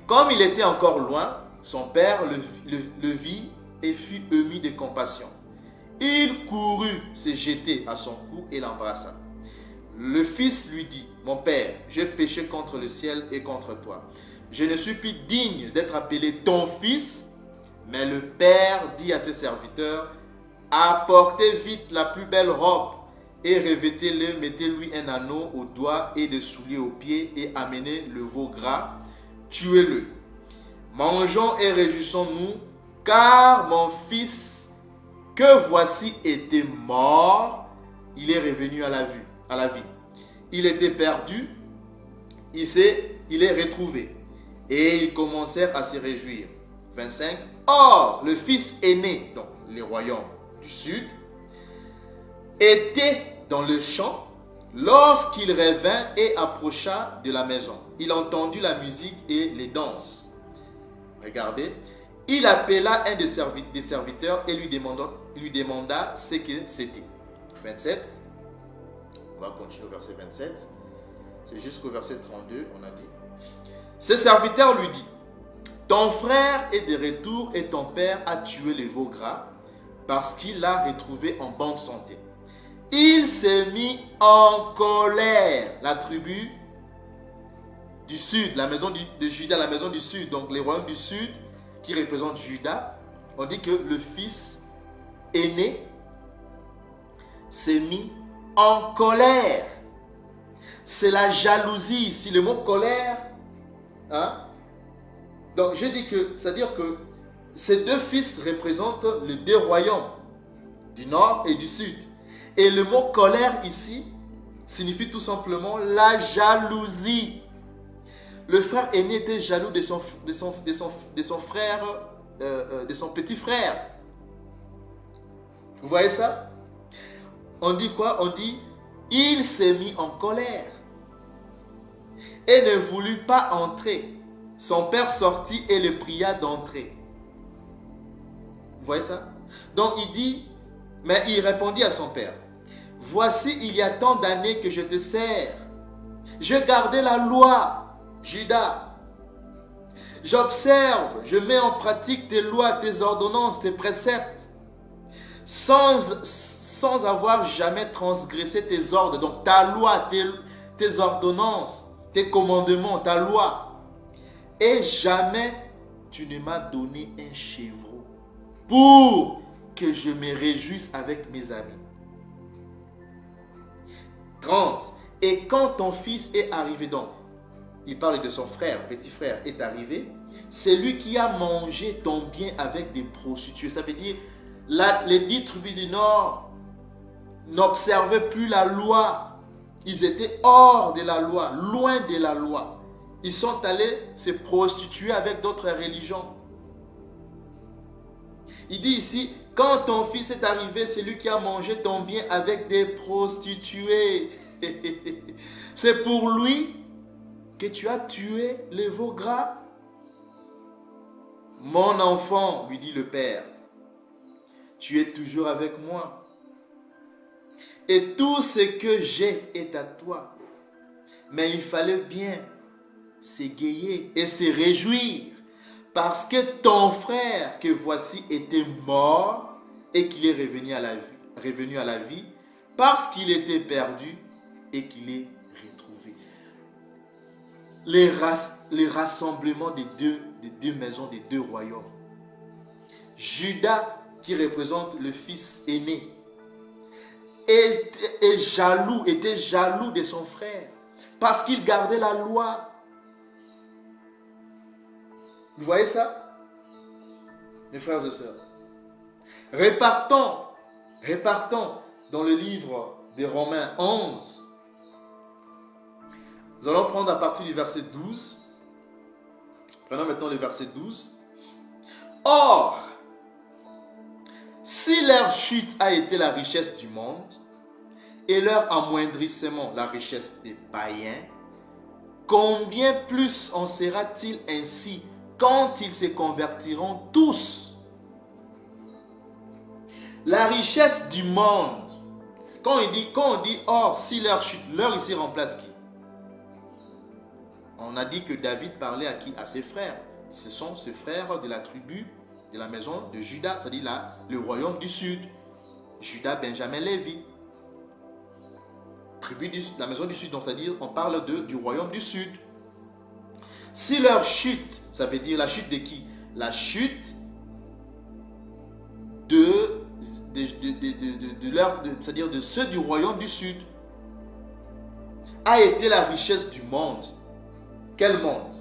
Comme il était encore loin, son père le vit et fut ému de compassion. Il courut se jeter à son cou et l'embrassa. Le fils lui dit, mon père, j'ai péché contre le ciel et contre toi. Je ne suis plus digne d'être appelé ton fils. Mais le père dit à ses serviteurs, apportez vite la plus belle robe et revêtez-le, mettez-lui un anneau au doigt et des souliers aux pieds et amenez le veau gras, tuez-le. Mangeons et réjouissons-nous, car mon fils que voici était mort, il est revenu à la vie. Il était perdu, il est retrouvé. Et ils commencèrent à se réjouir. 25. Or, le fils aîné, donc les royaumes du sud, était dans le champ lorsqu'il revint et approcha de la maison. Il entendit la musique et les danses. Regardez. Il appela un des serviteurs et lui demanda ce que c'était. 27. On va continuer au verset 27. C'est jusqu'au verset 32, on a dit. Ce serviteur lui dit, ton frère est de retour et ton père a tué le veau gras parce qu'il l'a retrouvé en bonne santé. Il s'est mis en colère. La tribu du sud, la maison de Juda, la maison du sud, donc les royaumes du sud qui représentent Juda, on dit que le fils aîné s'est mis en colère. C'est la jalousie ici, le mot colère. Hein? Donc je dis que, c'est-à-dire que ces deux fils représentent les deux royaumes, du nord et du sud. Et le mot colère ici signifie tout simplement la jalousie. le frère aîné était jaloux de son frère, de son petit frère. Vous voyez ça? On dit quoi? On dit, il s'est mis en colère et ne voulut pas entrer. Son père sortit et le pria d'entrer. Vous voyez ça? Donc il dit, mais il répondit à son père, voici, il y a tant d'années que je te sers. Je gardais la loi, Judas. J'observe, je mets en pratique tes lois, tes ordonnances, tes préceptes, sans avoir jamais transgressé tes ordres. Donc ta loi, tes ordonnances, tes commandements, ta loi. Et jamais tu ne m'as donné un chevreau pour que je me réjouisse avec mes amis. 30. Et quand ton fils est arrivé, donc, il parle de son frère, petit frère, est arrivé, c'est lui qui a mangé ton bien avec des prostituées. Ça veut dire, les 10 tribus du Nord n'observaient plus la loi. Ils étaient hors de la loi, loin de la loi. Ils sont allés se prostituer avec d'autres religions. Il dit ici, quand ton fils est arrivé, c'est lui qui a mangé ton bien avec des prostituées. C'est pour lui que tu as tué les veaux gras. Mon enfant, lui dit le père, tu es toujours avec moi. Et tout ce que j'ai est à toi. Mais il fallait bien s'égayer et se réjouir parce que ton frère que voici était mort et qu'il est revenu à la vie parce qu'il était perdu et qu'il est retrouvé. Les rassemblements des deux maisons, des deux royaumes. Judas, qui représente le fils aîné, était jaloux de son frère parce qu'il gardait la loi. Vous voyez ça, mes frères et sœurs? Repartons dans le livre des Romains 11. Nous allons prendre à partir du verset 12. Prenons maintenant le verset 12. Or, si leur chute a été la richesse du monde et leur amoindrissement la richesse des païens, combien plus en sera-t-il ainsi quand ils se convertiront tous? La richesse du monde. Quand on dit or, si leur chute, leur ici remplace qui? On a dit que David parlait à qui? À ses frères. Ce sont ses frères de la tribu, de la maison de Juda, c'est-à-dire là, le royaume du sud. Juda, Benjamin, Lévi. Tribu de la maison du sud, donc c'est-à-dire on parle du royaume du sud. Si leur chute, ça veut dire la chute de qui? La chute c'est-à-dire de ceux du royaume du sud, a été la richesse du monde. Quel monde?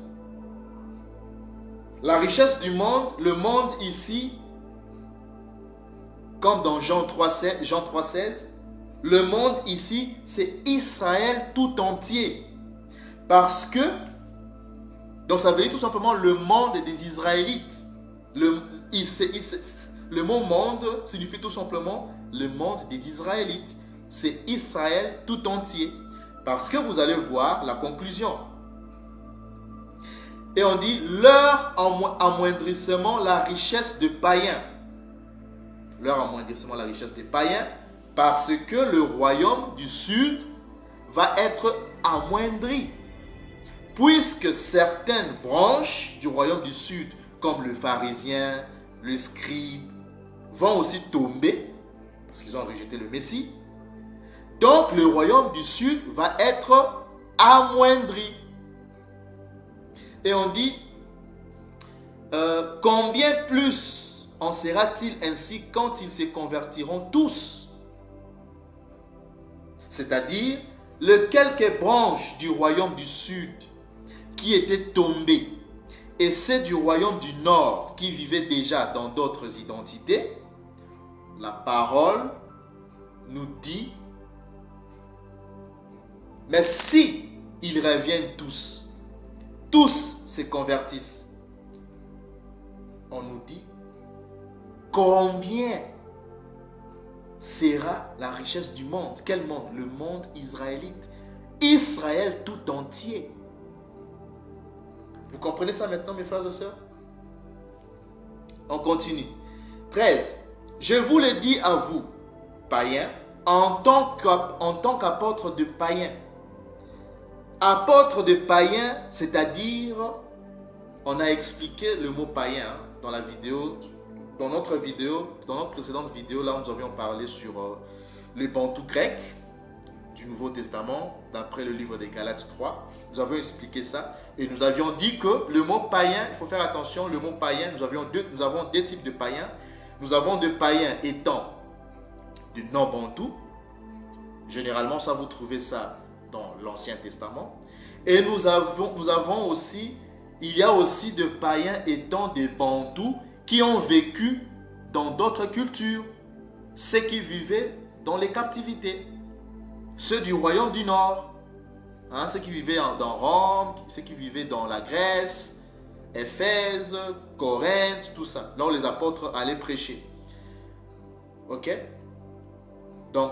La richesse du monde, le monde ici, comme dans Jean 3,16, le monde ici, c'est Israël tout entier. Parce que, donc ça veut dire tout simplement le monde des Israélites. Le mot monde signifie tout simplement le monde des Israélites. C'est Israël tout entier. Parce que vous allez voir la conclusion. Et on dit leur amoindrissement la richesse des païens. Leur amoindrissement la richesse des païens, parce que le royaume du sud va être amoindri. Puisque certaines branches du royaume du sud, comme le pharisien, le scribe, vont aussi tomber, parce qu'ils ont rejeté le Messie. Donc le royaume du sud va être amoindri. Et on dit, combien plus en sera-t-il ainsi quand ils se convertiront tous? C'est-à-dire, les quelques branches du royaume du sud qui étaient tombées et ceux du royaume du nord qui vivaient déjà dans d'autres identités, la parole nous dit, mais si ils reviennent tous, tous se convertissent, on nous dit combien sera la richesse du monde. Quel monde? Le monde israélite. Israël tout entier. Vous comprenez ça maintenant, mes frères et sœurs? On continue. 13. Je vous le dis à vous, païens, en tant qu'apôtre de païens. Apôtre de païens, c'est-à-dire, on a expliqué le mot païen dans la vidéo, dans notre précédente vidéo, là, nous avions parlé sur le bantou grec du Nouveau Testament, d'après le livre des Galates 3. Nous avions expliqué ça et nous avions dit que le mot païen, il faut faire attention, le mot païen, nous avons deux types de païens. Nous avons des païens étant du non-bantou. Généralement, ça, vous trouvez ça dans l'Ancien Testament. Et nous avons aussi, il y a aussi des païens étant des bantous qui ont vécu dans d'autres cultures, ceux qui vivaient dans les captivités, ceux du royaume du Nord, ceux qui vivaient dans Rome, ceux qui vivaient dans la Grèce, Éphèse, Corinthe, tout ça. Là où les apôtres allaient prêcher. Ok? Donc,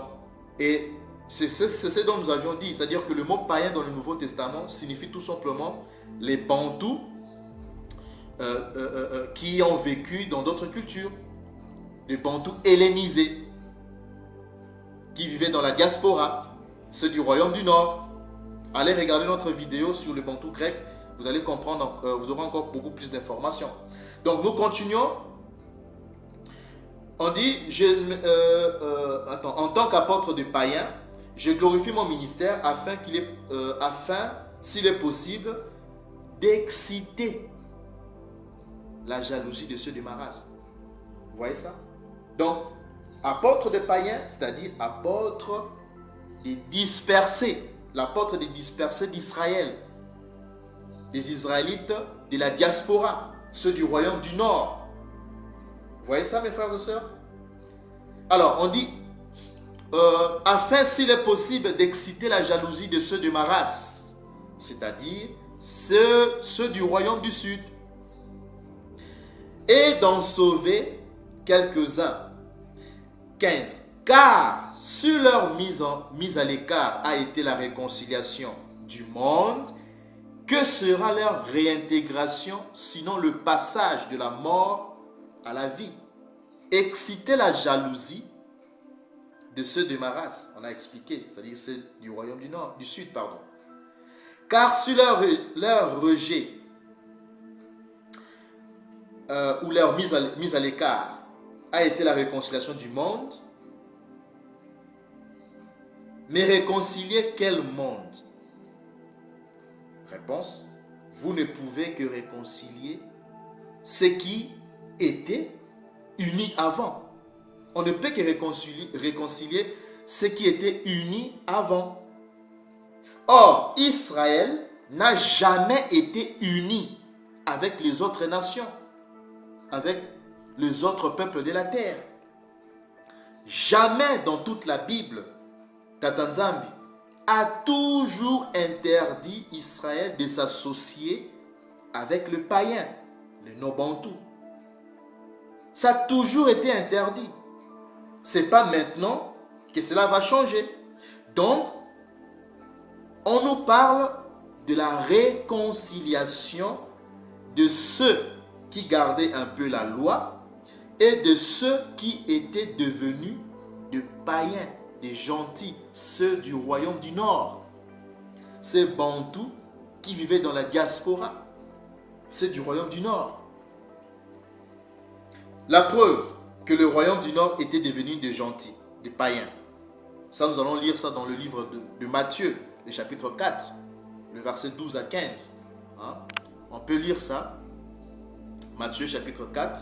et c'est ce dont nous avions dit, c'est-à-dire que le mot païen dans le Nouveau Testament signifie tout simplement les bantous qui ont vécu dans d'autres cultures, les bantous hellénisés, qui vivaient dans la diaspora, ceux du royaume du Nord. Allez regarder notre vidéo sur le bantou grec, vous allez comprendre, vous aurez encore beaucoup plus d'informations. Donc nous continuons. On dit, en tant qu'apôtre de païens, je glorifie mon ministère afin, s'il est possible, d'exciter la jalousie de ceux de ma race. Vous voyez ça? Donc, apôtre de païens, c'est-à-dire apôtre des dispersés, l'apôtre des dispersés d'Israël, des Israélites de la diaspora, ceux du royaume du Nord. Vous voyez ça, mes frères et sœurs? Alors, on dit, afin, s'il est possible, d'exciter la jalousie de ceux de ma race, c'est-à-dire ceux du royaume du Sud, et d'en sauver quelques-uns. 15. Car sur leur mise à l'écart a été la réconciliation du monde, que sera leur réintégration, sinon le passage de la mort à la vie? Exciter la jalousie de ceux de ma race, on a expliqué, c'est-à-dire ceux du royaume du Sud, pardon. Car sur leur rejet ou leur mise à l'écart a été la réconciliation du monde. Mais réconcilier quel monde? Réponse: vous ne pouvez que réconcilier ce qui était uni avant. On ne peut que réconcilier ce qui était uni avant. Or, Israël n'a jamais été uni avec les autres nations, avec les autres peuples de la terre. Jamais dans toute la Bible, Tata Nzambi a toujours interdit Israël de s'associer avec le païen, le non-bantou. Ça a toujours été interdit. Ce n'est pas maintenant que cela va changer. Donc, on nous parle de la réconciliation de ceux qui gardaient un peu la loi et de ceux qui étaient devenus de païens, des gentils, ceux du royaume du Nord. Ces bantous qui vivaient dans la diaspora, ceux du royaume du Nord. La preuve que le royaume du Nord était devenu des gentils, des païens. Ça, nous allons lire ça dans le livre de Matthieu, le chapitre 4, le verset 12 à 15. On peut lire ça. Matthieu chapitre 4.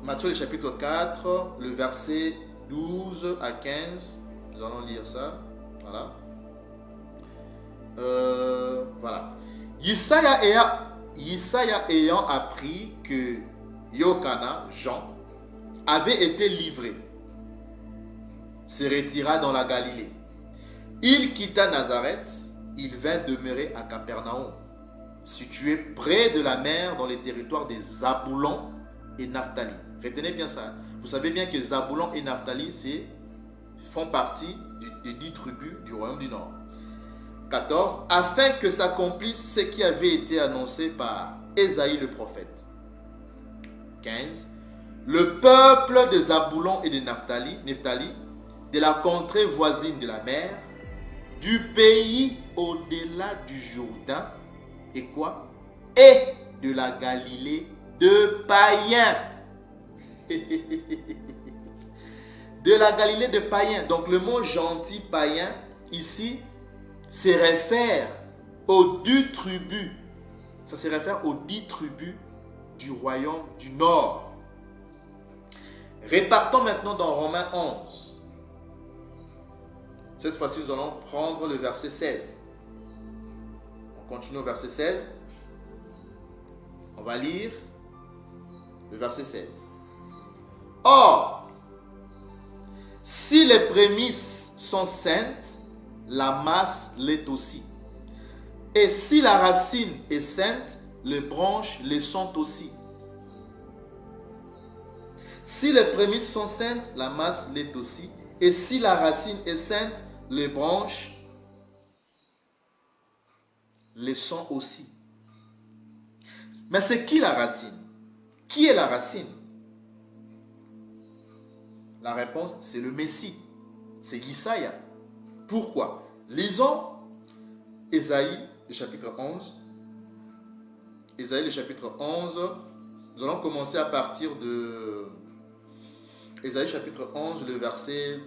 Matthieu le chapitre 4, le verset 12 à 15. Nous allons lire ça. Voilà. Voilà. Isaïa ayant appris que Yokana, Jean, avait été livré, se retira dans la Galilée. Il quitta Nazareth il vint demeurer à Capernaum, situé près de la mer dans les territoires des Zaboulon et Naphtali. Retenez bien ça. Vous savez bien que Zaboulon et Naphtali font partie des 10 tribus du royaume du Nord. 14. Afin que s'accomplisse ce qui avait été annoncé par Ésaïe le prophète. 15. Le peuple de Zaboulon et de Naphtali, de la contrée voisine de la mer, du pays au-delà du Jourdain, et quoi? Et de la Galilée de païens. De la Galilée de païens. Donc le mot gentil païen ici se réfère aux 10 tribus. Ça se réfère aux 10 tribus du royaume du Nord. Répartons maintenant dans Romains 11. Cette fois-ci, nous allons prendre le verset 16. On continue au verset 16. On va lire le verset 16. Or, si les prémices sont saintes, la masse l'est aussi. Et si la racine est sainte, les branches le sont aussi. Si les prémices sont saintes, la masse l'est aussi. Et si la racine est sainte, les branches le sont aussi. Mais c'est qui la racine? Qui est la racine? La réponse, c'est le Messie. C'est Isaïe. Pourquoi? Lisons Ésaïe, le chapitre 11. Ésaïe, le chapitre 11. Nous allons commencer à partir de Ésaïe, chapitre 11, le verset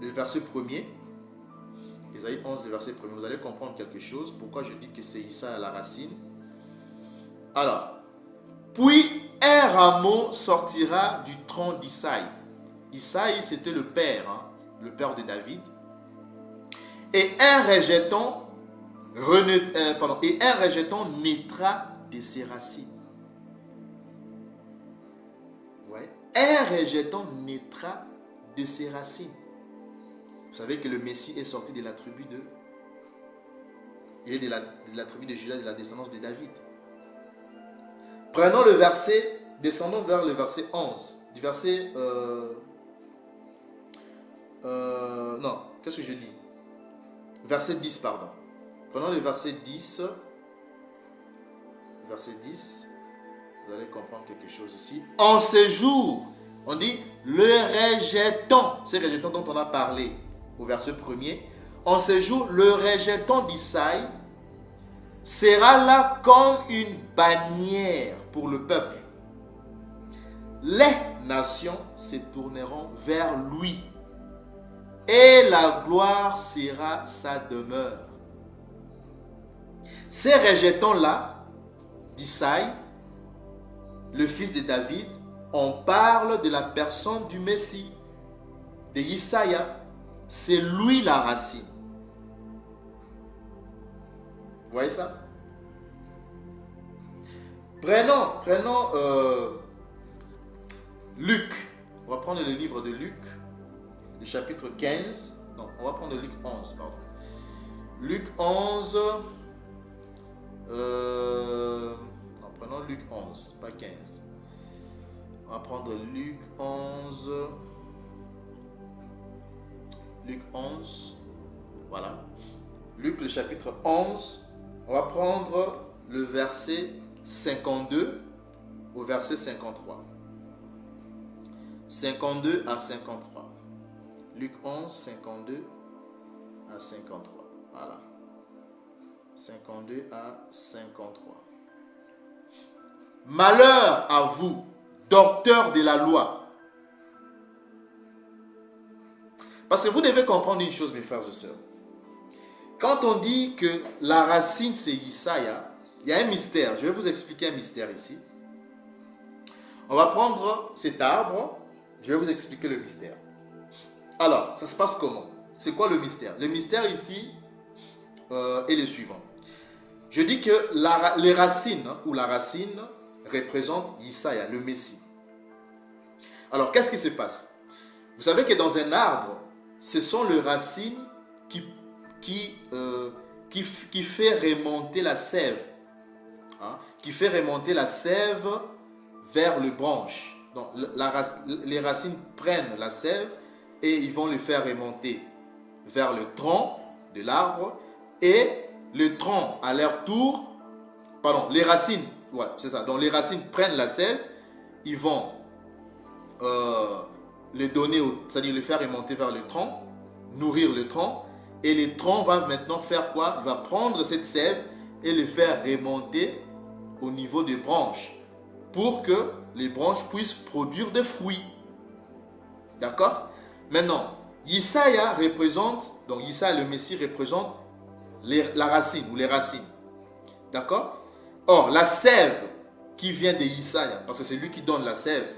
1er. Ésaïe 11, le verset 1er. Vous allez comprendre quelque chose. Pourquoi je dis que c'est Isaïe à la racine. Alors, puis un rameau sortira du tronc d'Isaïe. Isaïe, c'était le père de David. Et un rejeton naîtra de ses racines. Ouais. Un rejeton naîtra de ses racines. Vous savez que le Messie est sorti de la tribu de... Il est de la tribu de Juda, de la descendance de David. Prenons le verset, descendons vers le verset 11. Du verset... non, qu'est-ce que je dis? Verset 10, pardon. Prenons le verset 10. Verset 10. Vous allez comprendre quelque chose ici. En ces jours, on dit le rejeton. C'est le rejeton dont on a parlé au verset 1er. En ces jours, le rejeton d'Isaïe sera là comme une bannière pour le peuple. Les nations se tourneront vers lui et la gloire sera sa demeure. Ces rejetons-là d'Isaïe, le fils de David, on parle de la personne du Messie, de Isaïe. C'est lui la racine. Vous voyez ça? Prenons Luc. On va prendre le livre de Luc, le chapitre 15. Non, on va prendre Luc 11, pardon. Luc 11. Non, prenons Luc 11, pas 15. On va prendre Luc 11. Luc 11. Voilà. Luc, le chapitre 11. On va prendre le verset 52 au verset 53. 52 à 53. Luc 11, 52 à 53. Voilà. 52 à 53. Malheur à vous, docteurs de la loi. Parce que vous devez comprendre une chose, mes frères et sœurs. Quand on dit que la racine c'est Isaïe, il y a un mystère. Je vais vous expliquer un mystère ici. On va prendre cet arbre. Je vais vous expliquer le mystère. Alors, ça se passe comment? C'est quoi le mystère? Le mystère ici est le suivant. Je dis que les racines ou la racine représente Isaïe, le Messie. Alors, qu'est-ce qui se passe? Vous savez que dans un arbre, ce sont les racines qui qui fait remonter la sève. Hein, qui fait remonter la sève vers le branche. Donc, les racines prennent la sève et ils vont le faire remonter vers le tronc de l'arbre. Et le tronc, à leur tour, pardon, les racines, ouais, c'est ça. Donc, les racines prennent la sève, ils vont le donner, c'est-à-dire le faire remonter vers le tronc, nourrir le tronc. Et le tronc va maintenant faire quoi? Il va prendre cette sève et le faire remonter au niveau des branches pour que les branches puissent produire des fruits. D'accord? Maintenant, Isaïa représente, donc Isaïa le Messie représente la racine ou les racines. D'accord? Or, la sève qui vient de Isaïa, parce que c'est lui qui donne la sève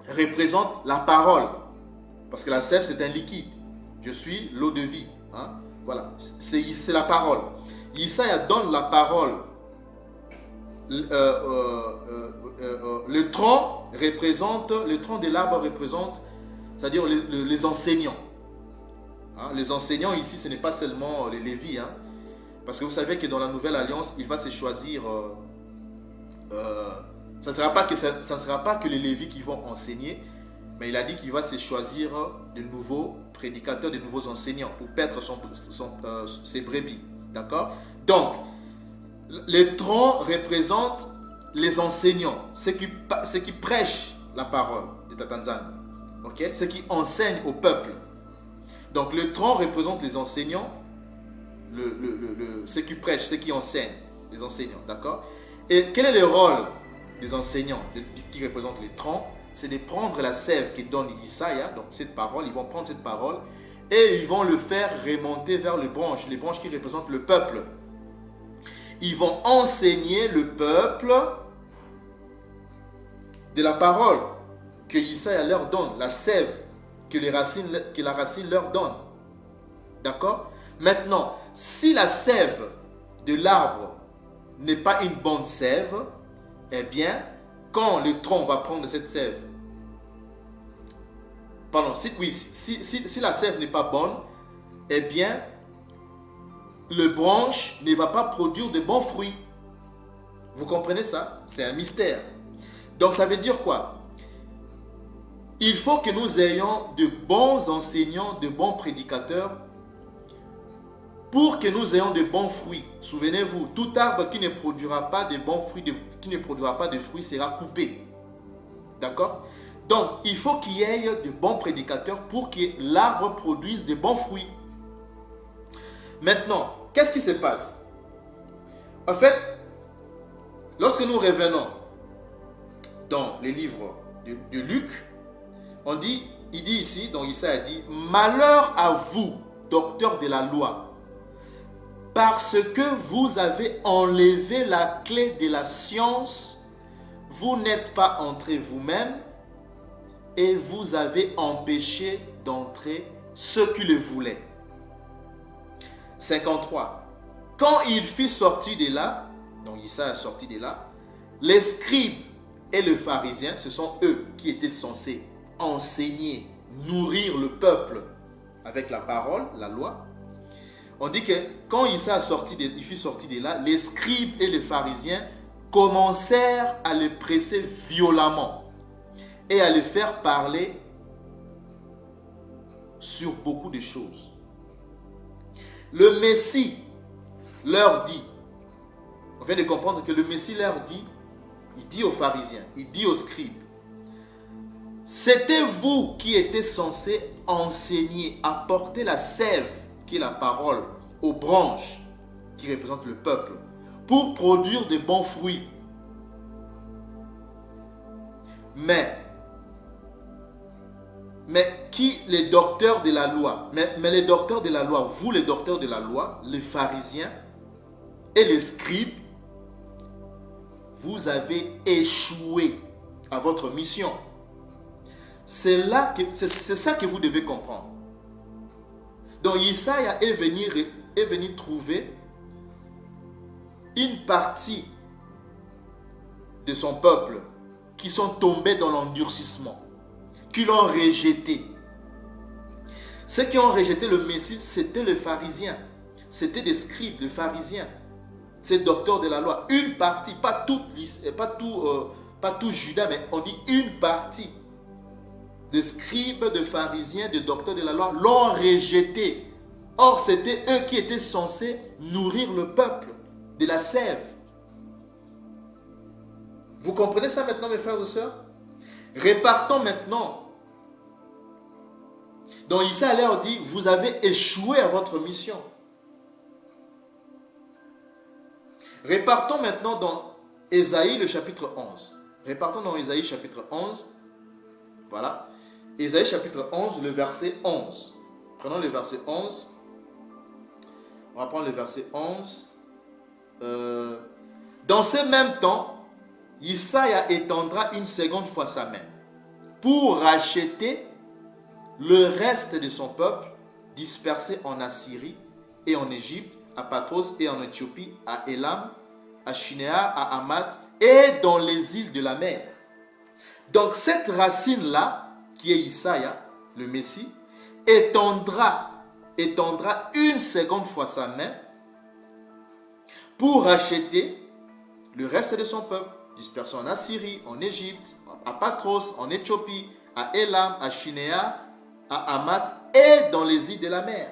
représente la parole. Parce que la sève, c'est un liquide. Je suis l'eau de vie. Hein? Voilà, c'est la parole. Isaïa donne la parole. Le tronc de l'arbre représente, c'est-à-dire les enseignants. Hein? Les enseignants ici, ce n'est pas seulement les Lévites. Hein? Parce que vous savez que dans la Nouvelle Alliance, il va se choisir... ça ne sera pas que les Lévites qui vont enseigner, mais il a dit qu'il va se choisir de nouveaux prédicateurs, de nouveaux enseignants pour paître ses brebis. D'accord? Donc, les troncs représentent les enseignants, ceux qui prêchent la parole de Tatanzan. Okay? Ceux qui enseignent au peuple. Donc, le tronc représente les enseignants, ceux qui prêchent, ceux qui enseignent, les enseignants. D'accord? Et quel est le rôle des enseignants qui représentent les troncs? C'est de prendre la sève qui donne Isaïa, donc cette parole, ils vont prendre cette parole et ils vont le faire remonter vers les branches qui représentent le peuple. Ils vont enseigner le peuple de la parole que Isaïa leur donne, la sève que la racine leur donne. D'accord? Maintenant, si la sève de l'arbre n'est pas une bonne sève, eh bien, quand le tronc va prendre cette sève, si la sève n'est pas bonne, eh bien, le branche ne va pas produire de bons fruits. Vous comprenez ça? C'est un mystère. Donc, ça veut dire quoi? Il faut que nous ayons de bons enseignants, de bons prédicateurs pour que nous ayons de bons fruits. Souvenez-vous, tout arbre qui ne produira pas de bons fruits, qui ne produira pas de fruits sera coupé. D'accord? Donc, il faut qu'il y ait de bons prédicateurs pour que l'arbre produise de bons fruits. Maintenant, qu'est-ce qui se passe? En fait, lorsque nous revenons dans les livres de Luc, il dit ici, donc Isaïe a dit, « Malheur à vous, docteurs de la loi, parce que vous avez enlevé la clé de la science, vous n'êtes pas entrés vous-même, et vous avez empêché d'entrer ceux qui le voulaient. » 53. Quand il fut sorti de là, donc Isaïe est sorti de là, les scribes et les pharisiens, ce sont eux qui étaient censés enseigner, nourrir le peuple avec la parole, la loi. On dit que quand Isaïe fut sorti de là, les scribes et les pharisiens commencèrent à le presser violemment et à le faire parler sur beaucoup de choses. Le Messie leur dit, on vient de comprendre que le Messie leur dit, il dit aux pharisiens, il dit aux scribes, c'était vous qui étiez censés enseigner, apporter la sève, qui est la parole, aux branches qui représentent le peuple, pour produire de bons fruits. Mais qui les docteurs de la loi, mais les docteurs de la loi, vous les docteurs de la loi, les pharisiens et les scribes, vous avez échoué à votre mission. C'est ça que vous devez comprendre. Donc Isaïe est venu trouver une partie de son peuple qui sont tombés dans l'endurcissement, qui l'ont rejeté. Ceux qui ont rejeté le Messie, c'était les pharisiens. C'était des scribes, des pharisiens. Ces docteurs de la loi. Une partie, pas tout Judas, mais on dit une partie des scribes, de pharisiens, de docteurs de la loi l'ont rejeté. Or, c'était eux qui étaient censés nourrir le peuple de la sève. Vous comprenez ça maintenant, mes frères et sœurs? Repartons maintenant. Donc, Issa leur dit, vous avez échoué à votre mission. Repartons maintenant dans Ésaïe, le chapitre 11. Repartons dans Ésaïe, chapitre 11. Voilà. Ésaïe, chapitre 11, le verset 11. Prenons le verset 11. On va prendre le verset 11. Dans ce même temps, Isaïe étendra une seconde fois sa main pour racheter le reste de son peuple dispersé en Assyrie et en Égypte, à Patros et en Éthiopie, à Élam, à Shinéa, à Hamath et dans les îles de la mer. Donc cette racine-là, qui est Isaïe, le Messie, étendra une seconde fois sa main pour racheter le reste de son peuple dispersé en Assyrie, en Égypte, à Patros, en Éthiopie, à Élam, à Shinéa, à Hamath et dans les îles de la mer.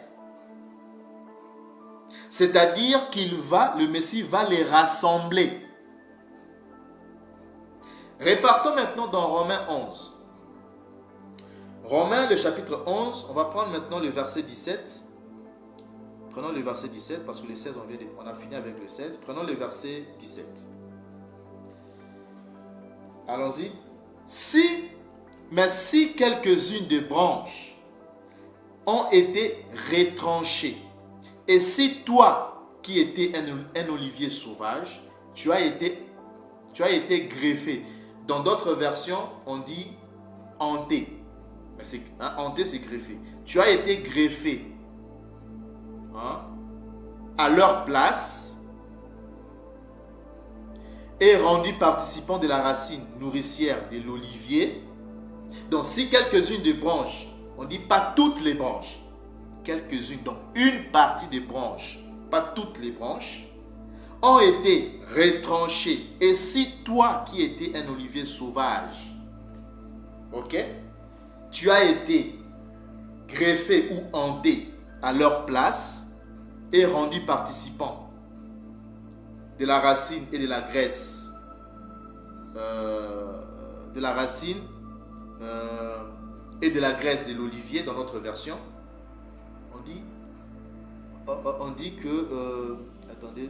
C'est-à-dire le Messie va les rassembler. Repartons maintenant dans Romains 11. Romains, le chapitre 11, on va prendre maintenant le verset 17. Prenons le verset 17 parce que le 16, on a fini avec le 16. Prenons le verset 17. Allons-y. Si quelques-unes des branches ont été retranchées, et si toi, qui étais un olivier sauvage, tu as été greffé. Dans d'autres versions, on dit hanté. Hanté, c'est greffé. Tu as été greffé à leur place et rendu participant de la racine nourricière de l'olivier. Donc, si quelques-unes des branches, on ne dit pas toutes les branches, quelques-unes, donc une partie des branches, pas toutes les branches, ont été retranchées. Et si toi qui étais un olivier sauvage, ok, tu as été greffé ou hanté à leur place et rendu participant de la racine et de la graisse, de la racine et de la graisse de l'olivier dans notre version, on dit que attendez,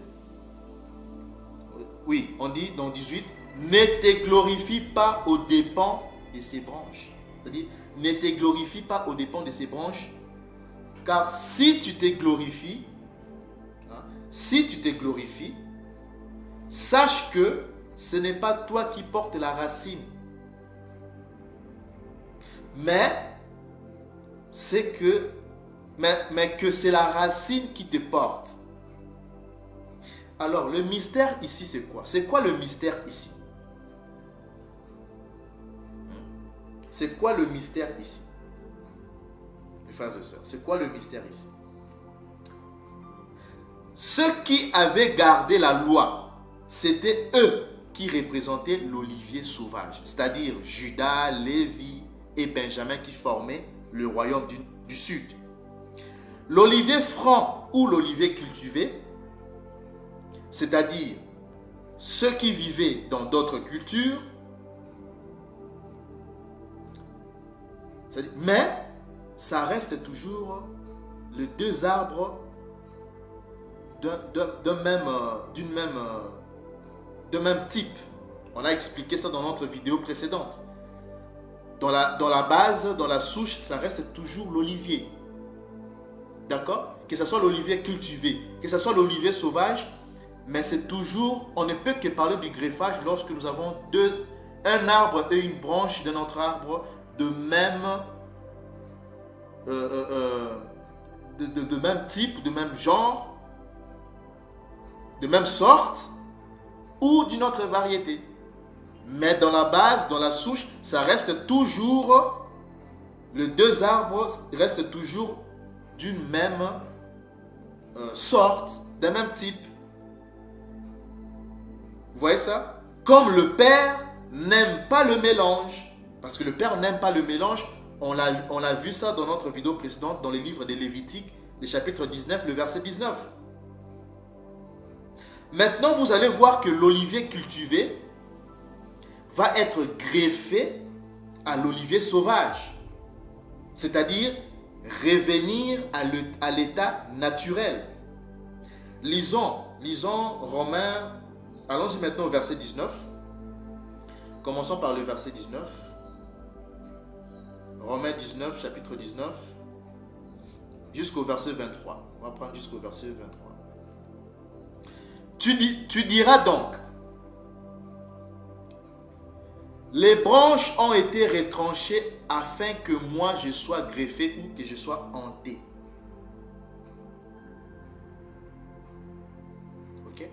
oui, on dit dans 18, ne te glorifie pas aux dépens de ses branches. C'est-à-dire, ne te glorifie pas aux dépens de ses branches, car si tu te glorifies, sache que ce n'est pas toi qui portes la racine, mais que c'est la racine qui te porte. Alors, le mystère ici, c'est quoi? C'est quoi le mystère ici? C'est quoi le mystère ici? Mes frères et sœurs, c'est quoi le mystère ici? Ceux qui avaient gardé la loi, c'était eux qui représentaient l'olivier sauvage, c'est-à-dire Judas, Lévi et Benjamin qui formaient le royaume du sud. L'olivier franc ou l'olivier cultivé, c'est-à-dire ceux qui vivaient dans d'autres cultures, mais ça reste toujours les deux arbres d'un même type. On a expliqué ça dans notre vidéo précédente. Dans la base, dans la souche, ça reste toujours l'olivier. D'accord? Que ce soit l'olivier cultivé, que ce soit l'olivier sauvage, mais c'est toujours, on ne peut que parler du greffage lorsque nous avons un arbre et une branche de notre arbre de même type, de même genre, de même sorte ou d'une autre variété. Mais dans la base, dans la souche, ça reste toujours les deux arbres restent toujours d'une même sorte, d'un même type. Vous voyez ça? Comme le Père n'aime pas le mélange, parce que le Père n'aime pas le mélange, on a vu ça dans notre vidéo précédente, dans les livres des Lévitiques, le chapitre 19, le verset 19. Maintenant, vous allez voir que l'olivier cultivé va être greffé à l'olivier sauvage, c'est-à-dire revenir à l'état naturel. Lisons Romains, allons-y maintenant au verset 19. Commençons par le verset 19. Romains 19, chapitre 19, jusqu'au verset 23. On va prendre jusqu'au verset 23. Tu diras donc, les branches ont été retranchées afin que moi je sois greffé ou que je sois hanté. Ok?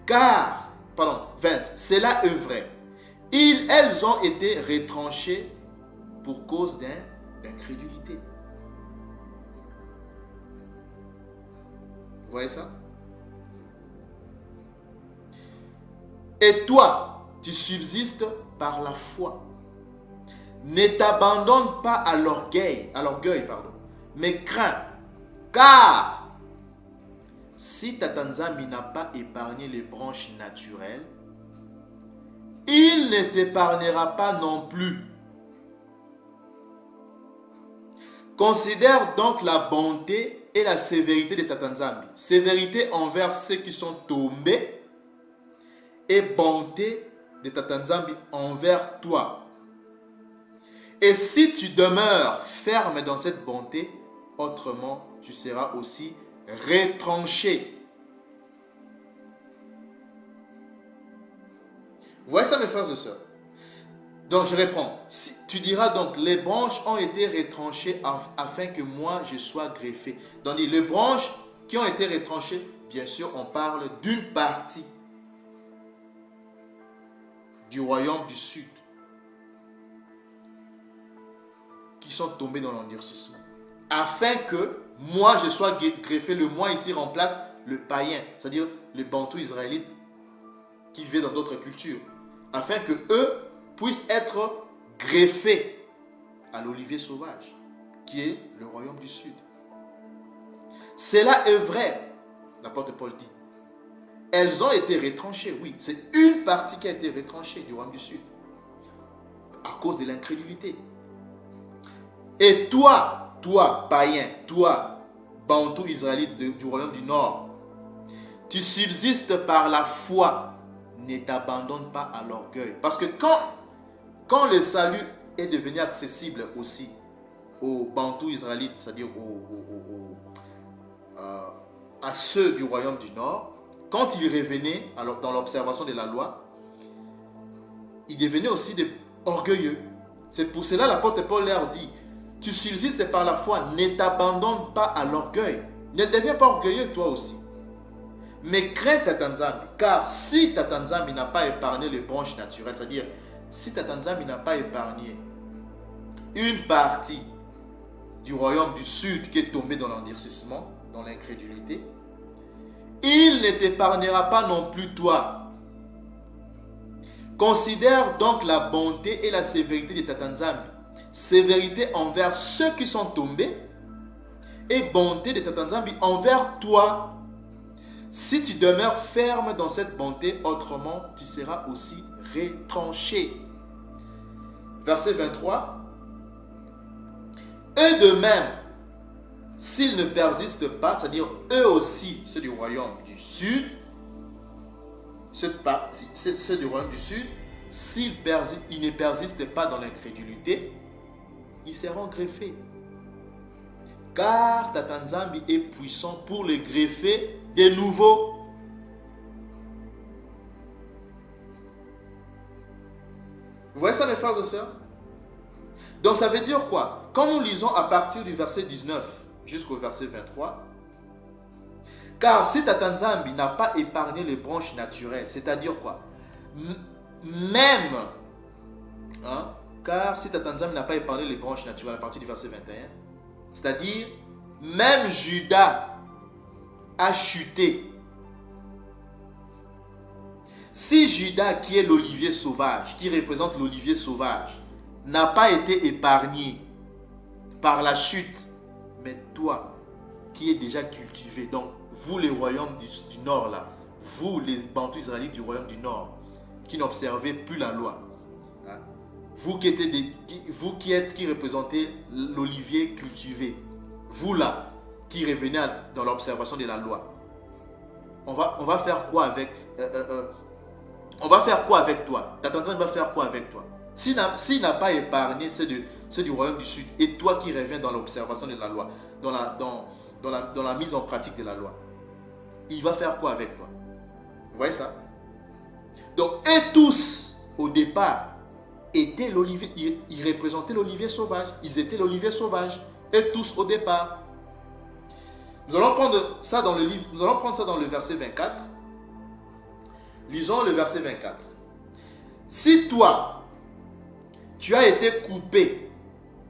Car, 20, cela est vrai. Elles ont été retranchées pour cause d'incrédulité. Vous voyez ça? Et toi, tu subsistes par la foi. Ne t'abandonne pas à l'orgueil, mais crains, car si Tata Nzambi n'a pas épargné les branches naturelles, il ne t'épargnera pas non plus. Considère donc la bonté et la sévérité de Tata Nzambi. Sévérité envers ceux qui sont tombés et bonté de Tata Nzambi envers toi. Et si tu demeures ferme dans cette bonté, autrement tu seras aussi retranché. Vous voyez ça, mes frères et sœurs? Donc je reprends. Tu diras donc, les branches ont été retranchées afin que moi je sois greffé. Donc les branches qui ont été retranchées, bien sûr on parle d'une partie du royaume du sud qui sont tombés dans l'endurcissement. Afin que moi je sois greffé. Le moi ici remplace le païen, c'est-à-dire les bantous israélites qui vivent dans d'autres cultures. Afin que eux puissent être greffés à l'olivier sauvage, qui est le royaume du sud. Cela est vrai, l'apôtre Paul dit. Elles ont été retranchées, oui, c'est une partie qui a été retranchée du royaume du sud, à cause de l'incrédulité. Et toi, païen, toi, bantou israélite du royaume du nord, tu subsistes par la foi. Ne t'abandonne pas à l'orgueil. Parce que quand le salut est devenu accessible aussi aux bantous israélites, c'est-à-dire à ceux du royaume du nord, quand ils revenaient dans l'observation de la loi, ils devenaient aussi orgueilleux. C'est pour cela l'apôtre Paul leur dit, tu subsistes par la foi, ne t'abandonne pas à l'orgueil. Ne deviens pas orgueilleux toi aussi. Mais crains Tata Nzambi, car si Tata Nzambi n'a pas épargné les branches naturelles, c'est-à-dire si Tata Nzambi n'a pas épargné une partie du royaume du sud qui est tombé dans l'endurcissement, dans l'incrédulité, il ne t'épargnera pas non plus toi. Considère donc la bonté et la sévérité de Tata Nzambi. Sévérité envers ceux qui sont tombés et bonté de Tata Nzambi envers toi. Si tu demeures ferme dans cette bonté, autrement tu seras aussi retranché. Verset 23. Eux de même, s'ils ne persistent pas, c'est-à-dire eux aussi, ceux du royaume du sud, ceux du royaume du sud, s'ils ne persistent pas dans l'incrédulité, ils seront greffés. Car Tata Nzambi est puissant pour les greffer de nouveau. Vous voyez ça, mes frères et sœurs? Donc ça veut dire quoi? Quand nous lisons à partir du verset 19 jusqu'au verset 23, car si Tata Nzambi n'a pas épargné les branches naturelles, c'est-à-dire quoi? Même Car si Tatanzam n'a pas épargné les branches naturelles à partir du verset 21, c'est-à-dire, même Judas a chuté. Si Judas, qui est l'olivier sauvage, qui représente l'olivier sauvage, n'a pas été épargné par la chute, mais toi, qui es déjà cultivé, donc vous les royaumes du nord là, vous les Bantous israélites du royaume du nord, qui n'observez plus la loi, hein, vous qui représentez l'olivier cultivé, vous là, qui revenez dans l'observation de la loi, on va faire quoi avec on va faire quoi avec toi? Tatanzan va faire quoi avec toi? S'il n'a pas épargné ceux du royaume du sud, et toi qui reviens dans l'observation de la loi, dans la mise en pratique de la loi, il va faire quoi avec toi? Vous voyez ça? Donc, eux tous, au départ, étaient l'olivier, ils représentaient l'olivier sauvage. Ils étaient l'olivier sauvage. Eux tous, au départ. Nous allons prendre ça dans le livre, nous allons prendre ça dans le verset 24. Lisons le verset 24. Si toi, tu as été coupé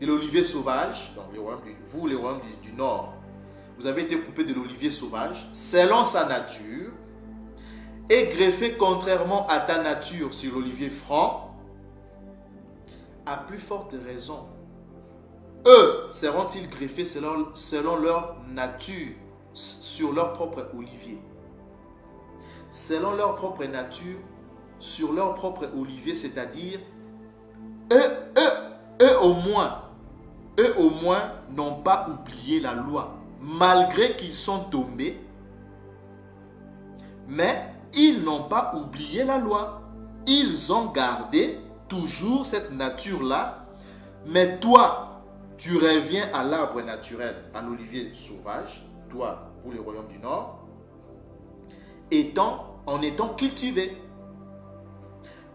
de l'olivier sauvage, donc vous les royaumes du nord, vous avez été coupé de l'olivier sauvage, selon sa nature, et greffé contrairement à ta nature sur l'olivier franc, à plus forte raison, eux seront-ils greffés selon leur nature sur leur propre olivier. Selon leur propre nature, sur leur propre olivier, c'est-à-dire, eux au moins, n'ont pas oublié la loi, malgré qu'ils sont tombés, mais ils n'ont pas oublié la loi. Ils ont gardé toujours cette nature-là, mais toi, tu reviens à l'arbre naturel, à l'olivier sauvage, toi, vous les royaumes du Nord, en étant cultivé.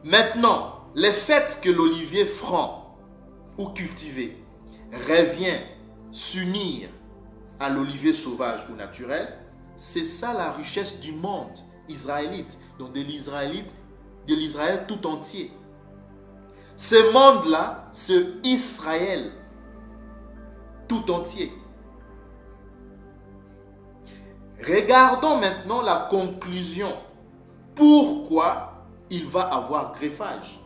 Maintenant, le fait que l'olivier franc ou cultivé revient s'unir à l'olivier sauvage ou naturel, c'est ça la richesse du monde israélite, donc de l'Israël tout entier. Ce monde-là, ce Israël tout entier. Regardons maintenant la conclusion. Pourquoi il va avoir greffage?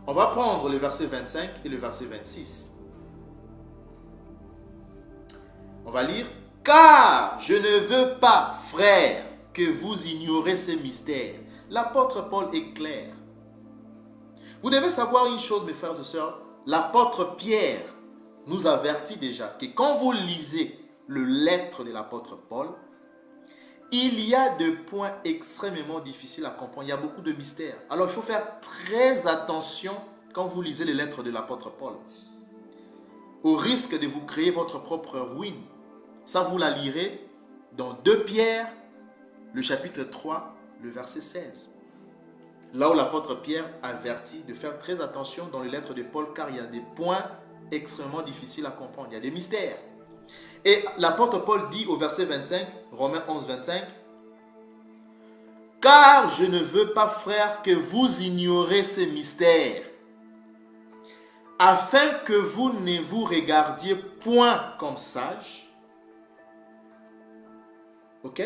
On va prendre le verset 25 et le verset 26. On va lire. Car je ne veux pas, frères, que vous ignorez ces mystères. L'apôtre Paul est clair. Vous devez savoir une chose, mes frères et sœurs. L'apôtre Pierre nous avertit déjà que quand vous lisez le lettre de l'apôtre Paul, il y a des points extrêmement difficiles à comprendre. Il y a beaucoup de mystères. Alors, il faut faire très attention quand vous lisez les lettres de l'apôtre Paul. Au risque de vous créer votre propre ruine. Ça, vous la lirez dans 2 Pierre, le chapitre 3, le verset 16. Là où l'apôtre Pierre avertit de faire très attention dans les lettres de Paul, car il y a des points extrêmement difficiles à comprendre. Il y a des mystères. Et l'apôtre Paul dit au verset 25, Romains 11, 25, « Car je ne veux pas, frères, que vous ignorez ces mystères, afin que vous ne vous regardiez point comme sages. » Ok?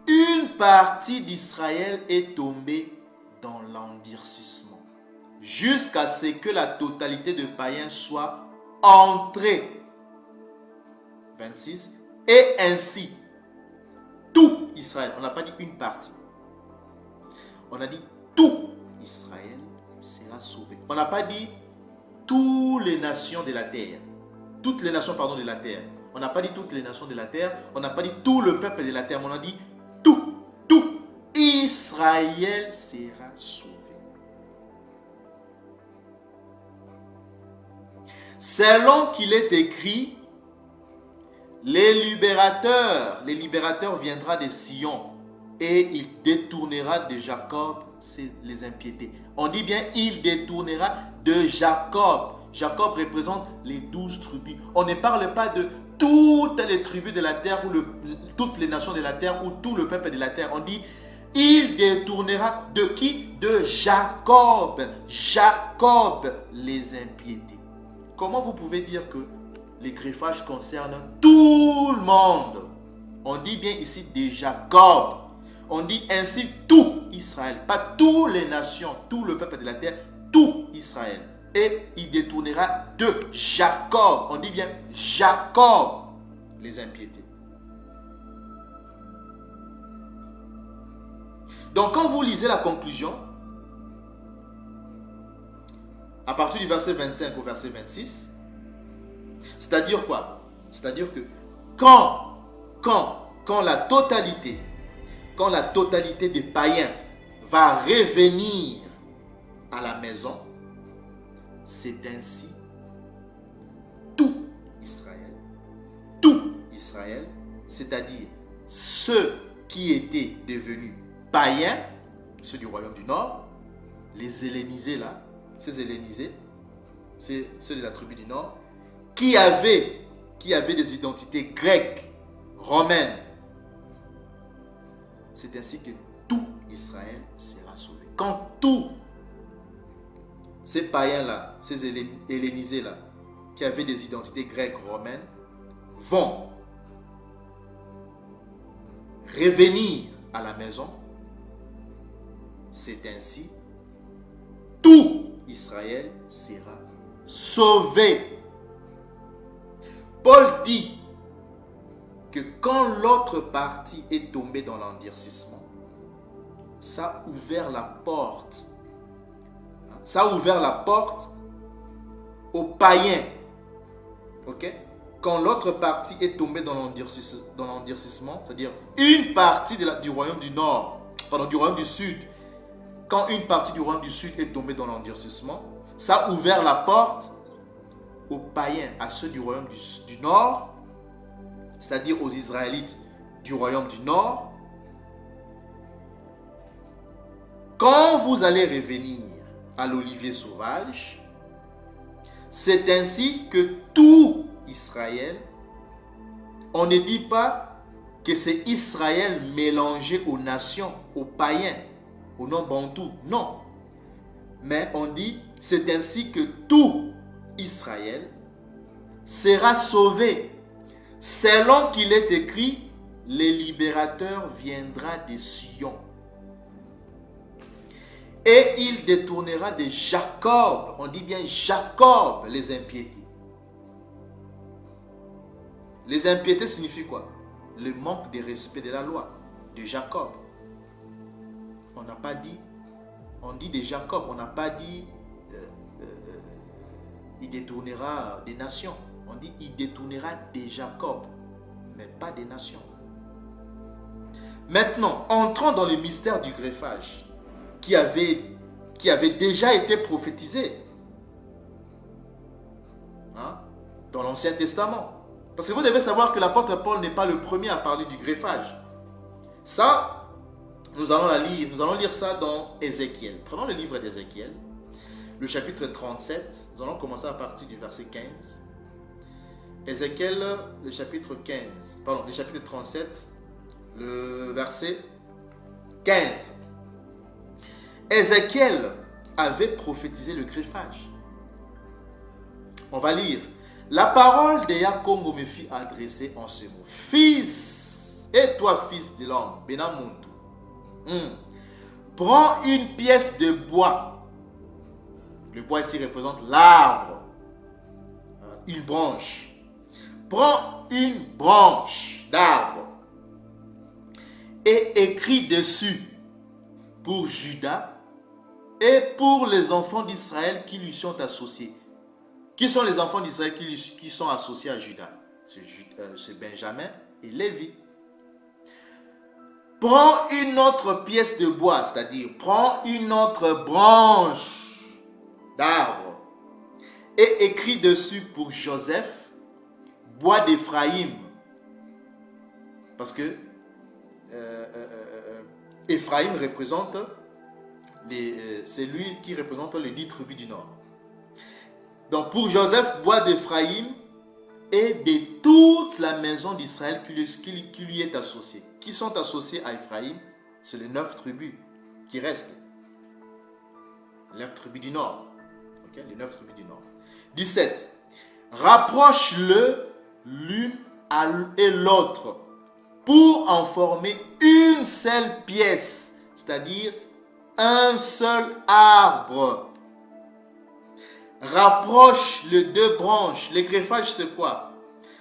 Une partie d'Israël est tombée dans l'endurcissement, jusqu'à ce que la totalité de païens soit entrée. 26. Et ainsi, tout Israël, on n'a pas dit une partie, on a dit tout Israël sera sauvé. On n'a pas dit toutes les nations de la terre. Toutes les nations, pardon, de la terre. On n'a pas dit toutes les nations de la terre. On n'a pas dit tout le peuple de la terre. Mais on a dit tout Israël sera sauvé. Selon qu'il est écrit, les libérateurs viendra de Sion et il détournera de Jacob les impiétés. On dit bien, il détournera de Jacob. Jacob représente les 12 tribus. On ne parle pas de toutes les tribus de la terre ou toutes les nations de la terre ou tout le peuple de la terre. On dit il détournera de qui? De Jacob. Jacob, les impiétés. Comment vous pouvez dire que les greffages concernent tout le monde? On dit bien ici de Jacob. On dit ainsi tout Israël. Pas toutes les nations, tout le peuple de la terre, tout Israël. Et il détournera de Jacob. On dit bien Jacob, les impiétés. Donc quand vous lisez la conclusion, à partir du verset 25 au verset 26, c'est-à-dire quoi? C'est-à-dire que quand la totalité des païens va revenir à la maison, c'est ainsi tout Israël, c'est-à-dire ceux qui étaient devenus païens, ceux du royaume du Nord, les hellénisés là, ces hellénisés, c'est ceux de la tribu du Nord, qui avaient des identités grecques, romaines. C'est ainsi que tout Israël sera sauvé. Quand tous ces païens-là, ces hellénisés-là, qui avaient des identités grecques, romaines, vont revenir à la maison, c'est ainsi tout Israël sera sauvé. Paul dit que quand l'autre partie est tombée dans l'endurcissement, ça a ouvert la porte. Ça a ouvert la porte aux païens. Ok? Quand l'autre partie est tombée dans l'endurcissement, c'est-à-dire une partie du royaume du Nord, pardon, du royaume du Sud, quand une partie du royaume du Sud est tombée dans l'endurcissement, ça a ouvert la porte aux païens, à ceux du royaume du Nord, c'est-à-dire aux Israélites du royaume du Nord. Quand vous allez revenir à l'olivier sauvage, c'est ainsi que tout Israël, on ne dit pas que c'est Israël mélangé aux nations, aux païens, aux non-bantous, non. Mais on dit, c'est ainsi que tout Israël sera sauvé. Selon qu'il est écrit, le libérateur viendra de Sion. Et il détournera de Jacob, on dit bien Jacob, les impiétés. Les impiétés signifient quoi? Le manque de respect de la loi de Jacob. On n'a pas dit, on dit de Jacob, on n'a pas dit il détournera des nations. On dit il détournera de Jacob, mais pas des nations. Maintenant, entrons dans le mystère du greffage qui avait déjà été prophétisé dans l'Ancien Testament. Parce que vous devez savoir que l'apôtre Paul n'est pas le premier à parler du greffage. Ça, nous allons lire ça dans Ézéchiel. Prenons le livre d'Ézéchiel, le chapitre 37. Nous allons commencer à partir du verset 15. Ézéchiel, le chapitre 37, le verset 15. Ézéchiel avait prophétisé le greffage. On va lire. La parole de Yakongo me fit adresser en ce mot. Fils, et toi fils de l'homme, Benamuntu, prends une pièce de bois. Le bois ici représente l'arbre. Une branche. Prends une branche d'arbre et écris dessus pour Juda et pour les enfants d'Israël qui lui sont associés. Qui sont les enfants d'Israël qui sont associés à Juda? C'est Benjamin et Lévi. Prends une autre pièce de bois, c'est-à-dire prends une autre branche d'arbre et écris dessus pour Joseph, bois d'Éphraïm. Parce que Éphraïm représente, c'est lui qui représente les 10 tribus du Nord. Donc pour Joseph, bois d'Éphraïm et de toute la maison d'Israël qui lui est associée. Qui sont associés à Éphraïm? C'est les 9 tribus qui restent. Les 9 tribus du Nord. Okay? Les 9 tribus du Nord. 17. Rapproche-le l'une et l'autre pour en former une seule pièce, c'est-à-dire un seul arbre. Rapproche les 2 branches. Les greffages, c'est quoi?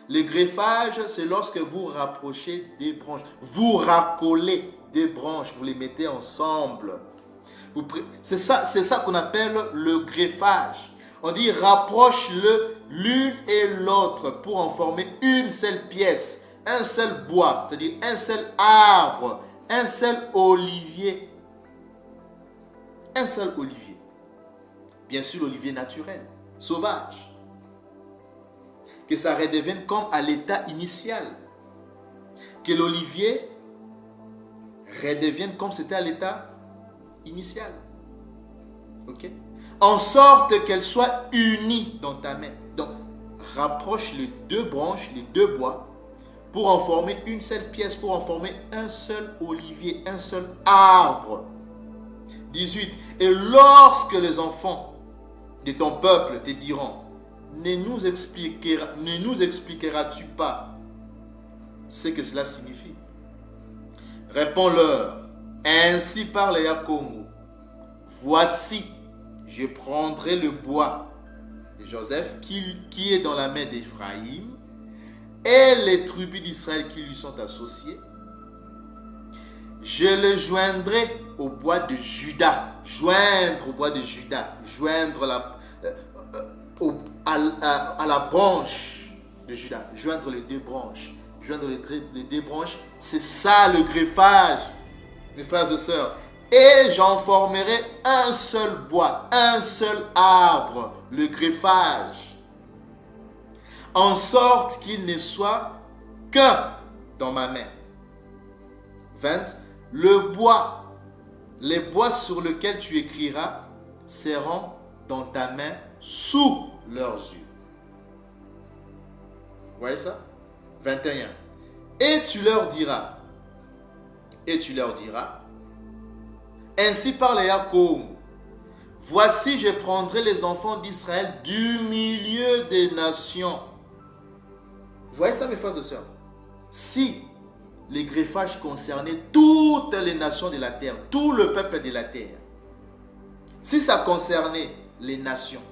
Les greffages, c'est lorsque vous rapprochez des branches. Vous racolez des branches, vous les mettez ensemble. C'est ça qu'on appelle le greffage. On dit rapproche-le l'une et l'autre pour en former une seule pièce, un seul bois, c'est-à-dire un seul arbre, un seul olivier. Un seul olivier. Bien sûr, l'olivier naturel, sauvage. Que ça redevienne comme à l'état initial. Que l'olivier redevienne comme c'était à l'état initial. Ok? En sorte qu'elle soit unie dans ta main. Donc, rapproche les 2 branches, les 2 bois, pour en former une seule pièce, pour en former un seul olivier, un seul arbre. 18. Et lorsque les enfants de ton peuple te diront, ne nous expliqueras-tu pas ce que cela signifie? Réponds-leur, ainsi parle Yakongo. Voici, je prendrai le bois de Joseph qui est dans la main d'Éphraïm et les tribus d'Israël qui lui sont associées. Je le joindrai au bois de Juda. Joindre au bois de Juda. Joindre à la branche de Juda. Joindre les 2 branches. Joindre les 2 branches. C'est ça le greffage, mes frères et sœurs. Et j'en formerai un seul bois, un seul arbre, le greffage. En sorte qu'il ne soit qu'un dans ma main. 20. Les bois sur lesquels tu écriras seront dans ta main sous leurs yeux. Vous voyez ça? 21. Et tu leur diras, ainsi parle Yaakov, voici je prendrai les enfants d'Israël du milieu des nations. Vous voyez ça, mes frères et sœurs? Si les greffages concernaient toutes les nations de la terre, tout le peuple de la terre, si ça concernait les nations,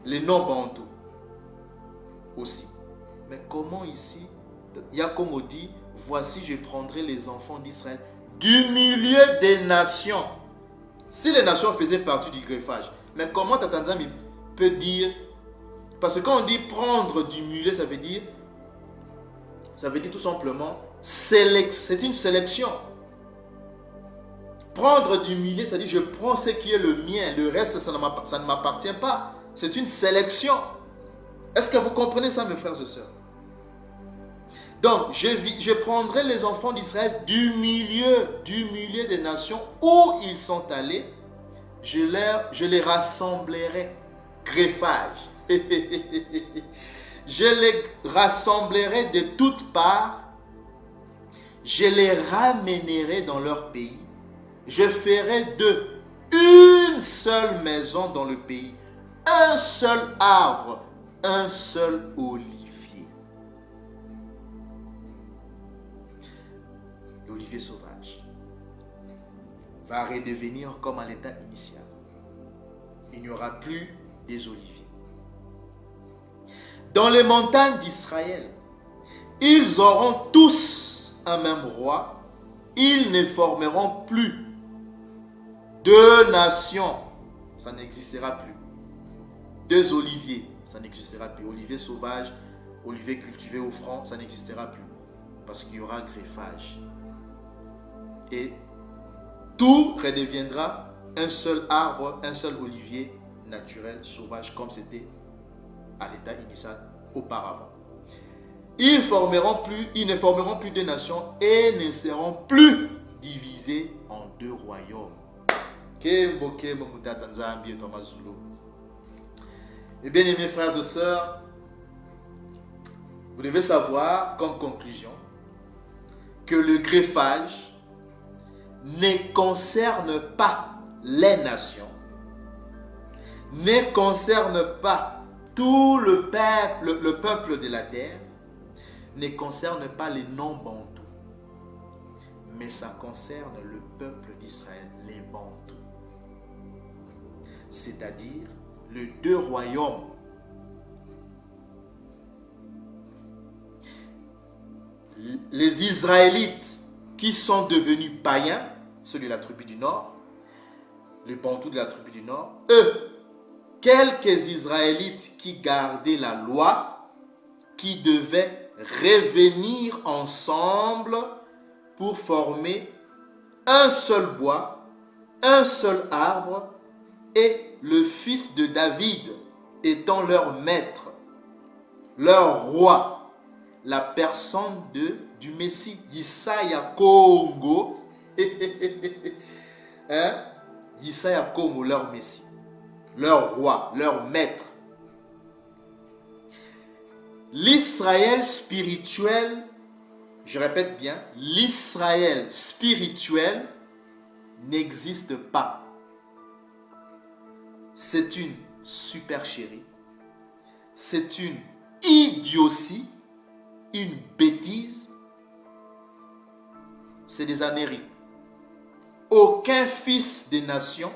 les non-bantous aussi, mais comment ici, Yaakov dit, voici je prendrai les enfants d'Israël du milieu des nations. Si les nations faisaient partie du greffage, mais comment Tatanzam peut dire, parce que quand on dit prendre du milieu, ça veut dire tout simplement, c'est une sélection. Prendre du milieu, c'est-à-dire je prends ce qui est le mien, le reste ça ne m'appartient pas. C'est une sélection. Est-ce que vous comprenez ça, mes frères et sœurs? Donc, je prendrai les enfants d'Israël du milieu des nations où ils sont allés. Je les rassemblerai. Greffage. Je les rassemblerai de toutes parts. Je les ramènerai dans leur pays. Je ferai d'eux une seule maison dans le pays. Un seul arbre. Un seul olivier. L'olivier sauvage va redevenir comme à l'état initial. Il n'y aura plus des oliviers. Dans les montagnes d'Israël, ils auront tous un même roi. Ils ne formeront plus 2 nations. Ça n'existera plus. 2 oliviers. Ça n'existera plus. Olivier sauvage, olivier cultivé au franc, ça n'existera plus. Parce qu'il y aura greffage. Et tout redeviendra un seul arbre, un seul olivier naturel, sauvage, comme c'était à l'état initial auparavant. Ils ne formeront plus 2 nations et ne seront plus divisés en 2 royaumes. Et bien aimés frères et sœurs, vous devez savoir comme conclusion que le greffage ne concerne pas les nations, ne concerne pas tout le peuple de la terre, ne concerne pas les non-bantous, mais ça concerne le peuple d'Israël, les bantous. C'est-à-dire les deux royaumes. Les Israélites qui sont devenus païens, ceux de la tribu du Nord, les bantous de la tribu du Nord, eux, quelques Israélites qui gardaient la loi, qui devaient revenir ensemble pour former un seul bois, un seul arbre, et le fils de David étant leur maître, leur roi, la personne du Messie, Yesaya Congo, hein? Yesaya Congo, leur Messie, leur roi, leur maître. L'Israël spirituel, je répète bien, l'Israël spirituel n'existe pas. C'est une supercherie, c'est une idiotie, une bêtise, c'est des âneries. Aucun fils des nations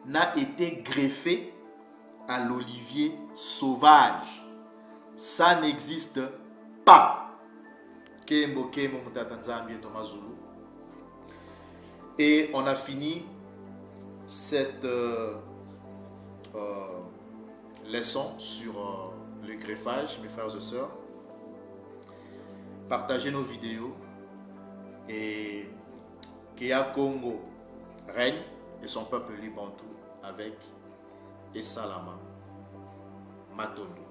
n'a été greffé à l'olivier sauvage. Ça n'existe pas. Et on a fini cette leçon sur le greffage, mes frères et sœurs. Partagez nos vidéos et Kéa Congo règne et son peuple libantou avec Essalama Matondo.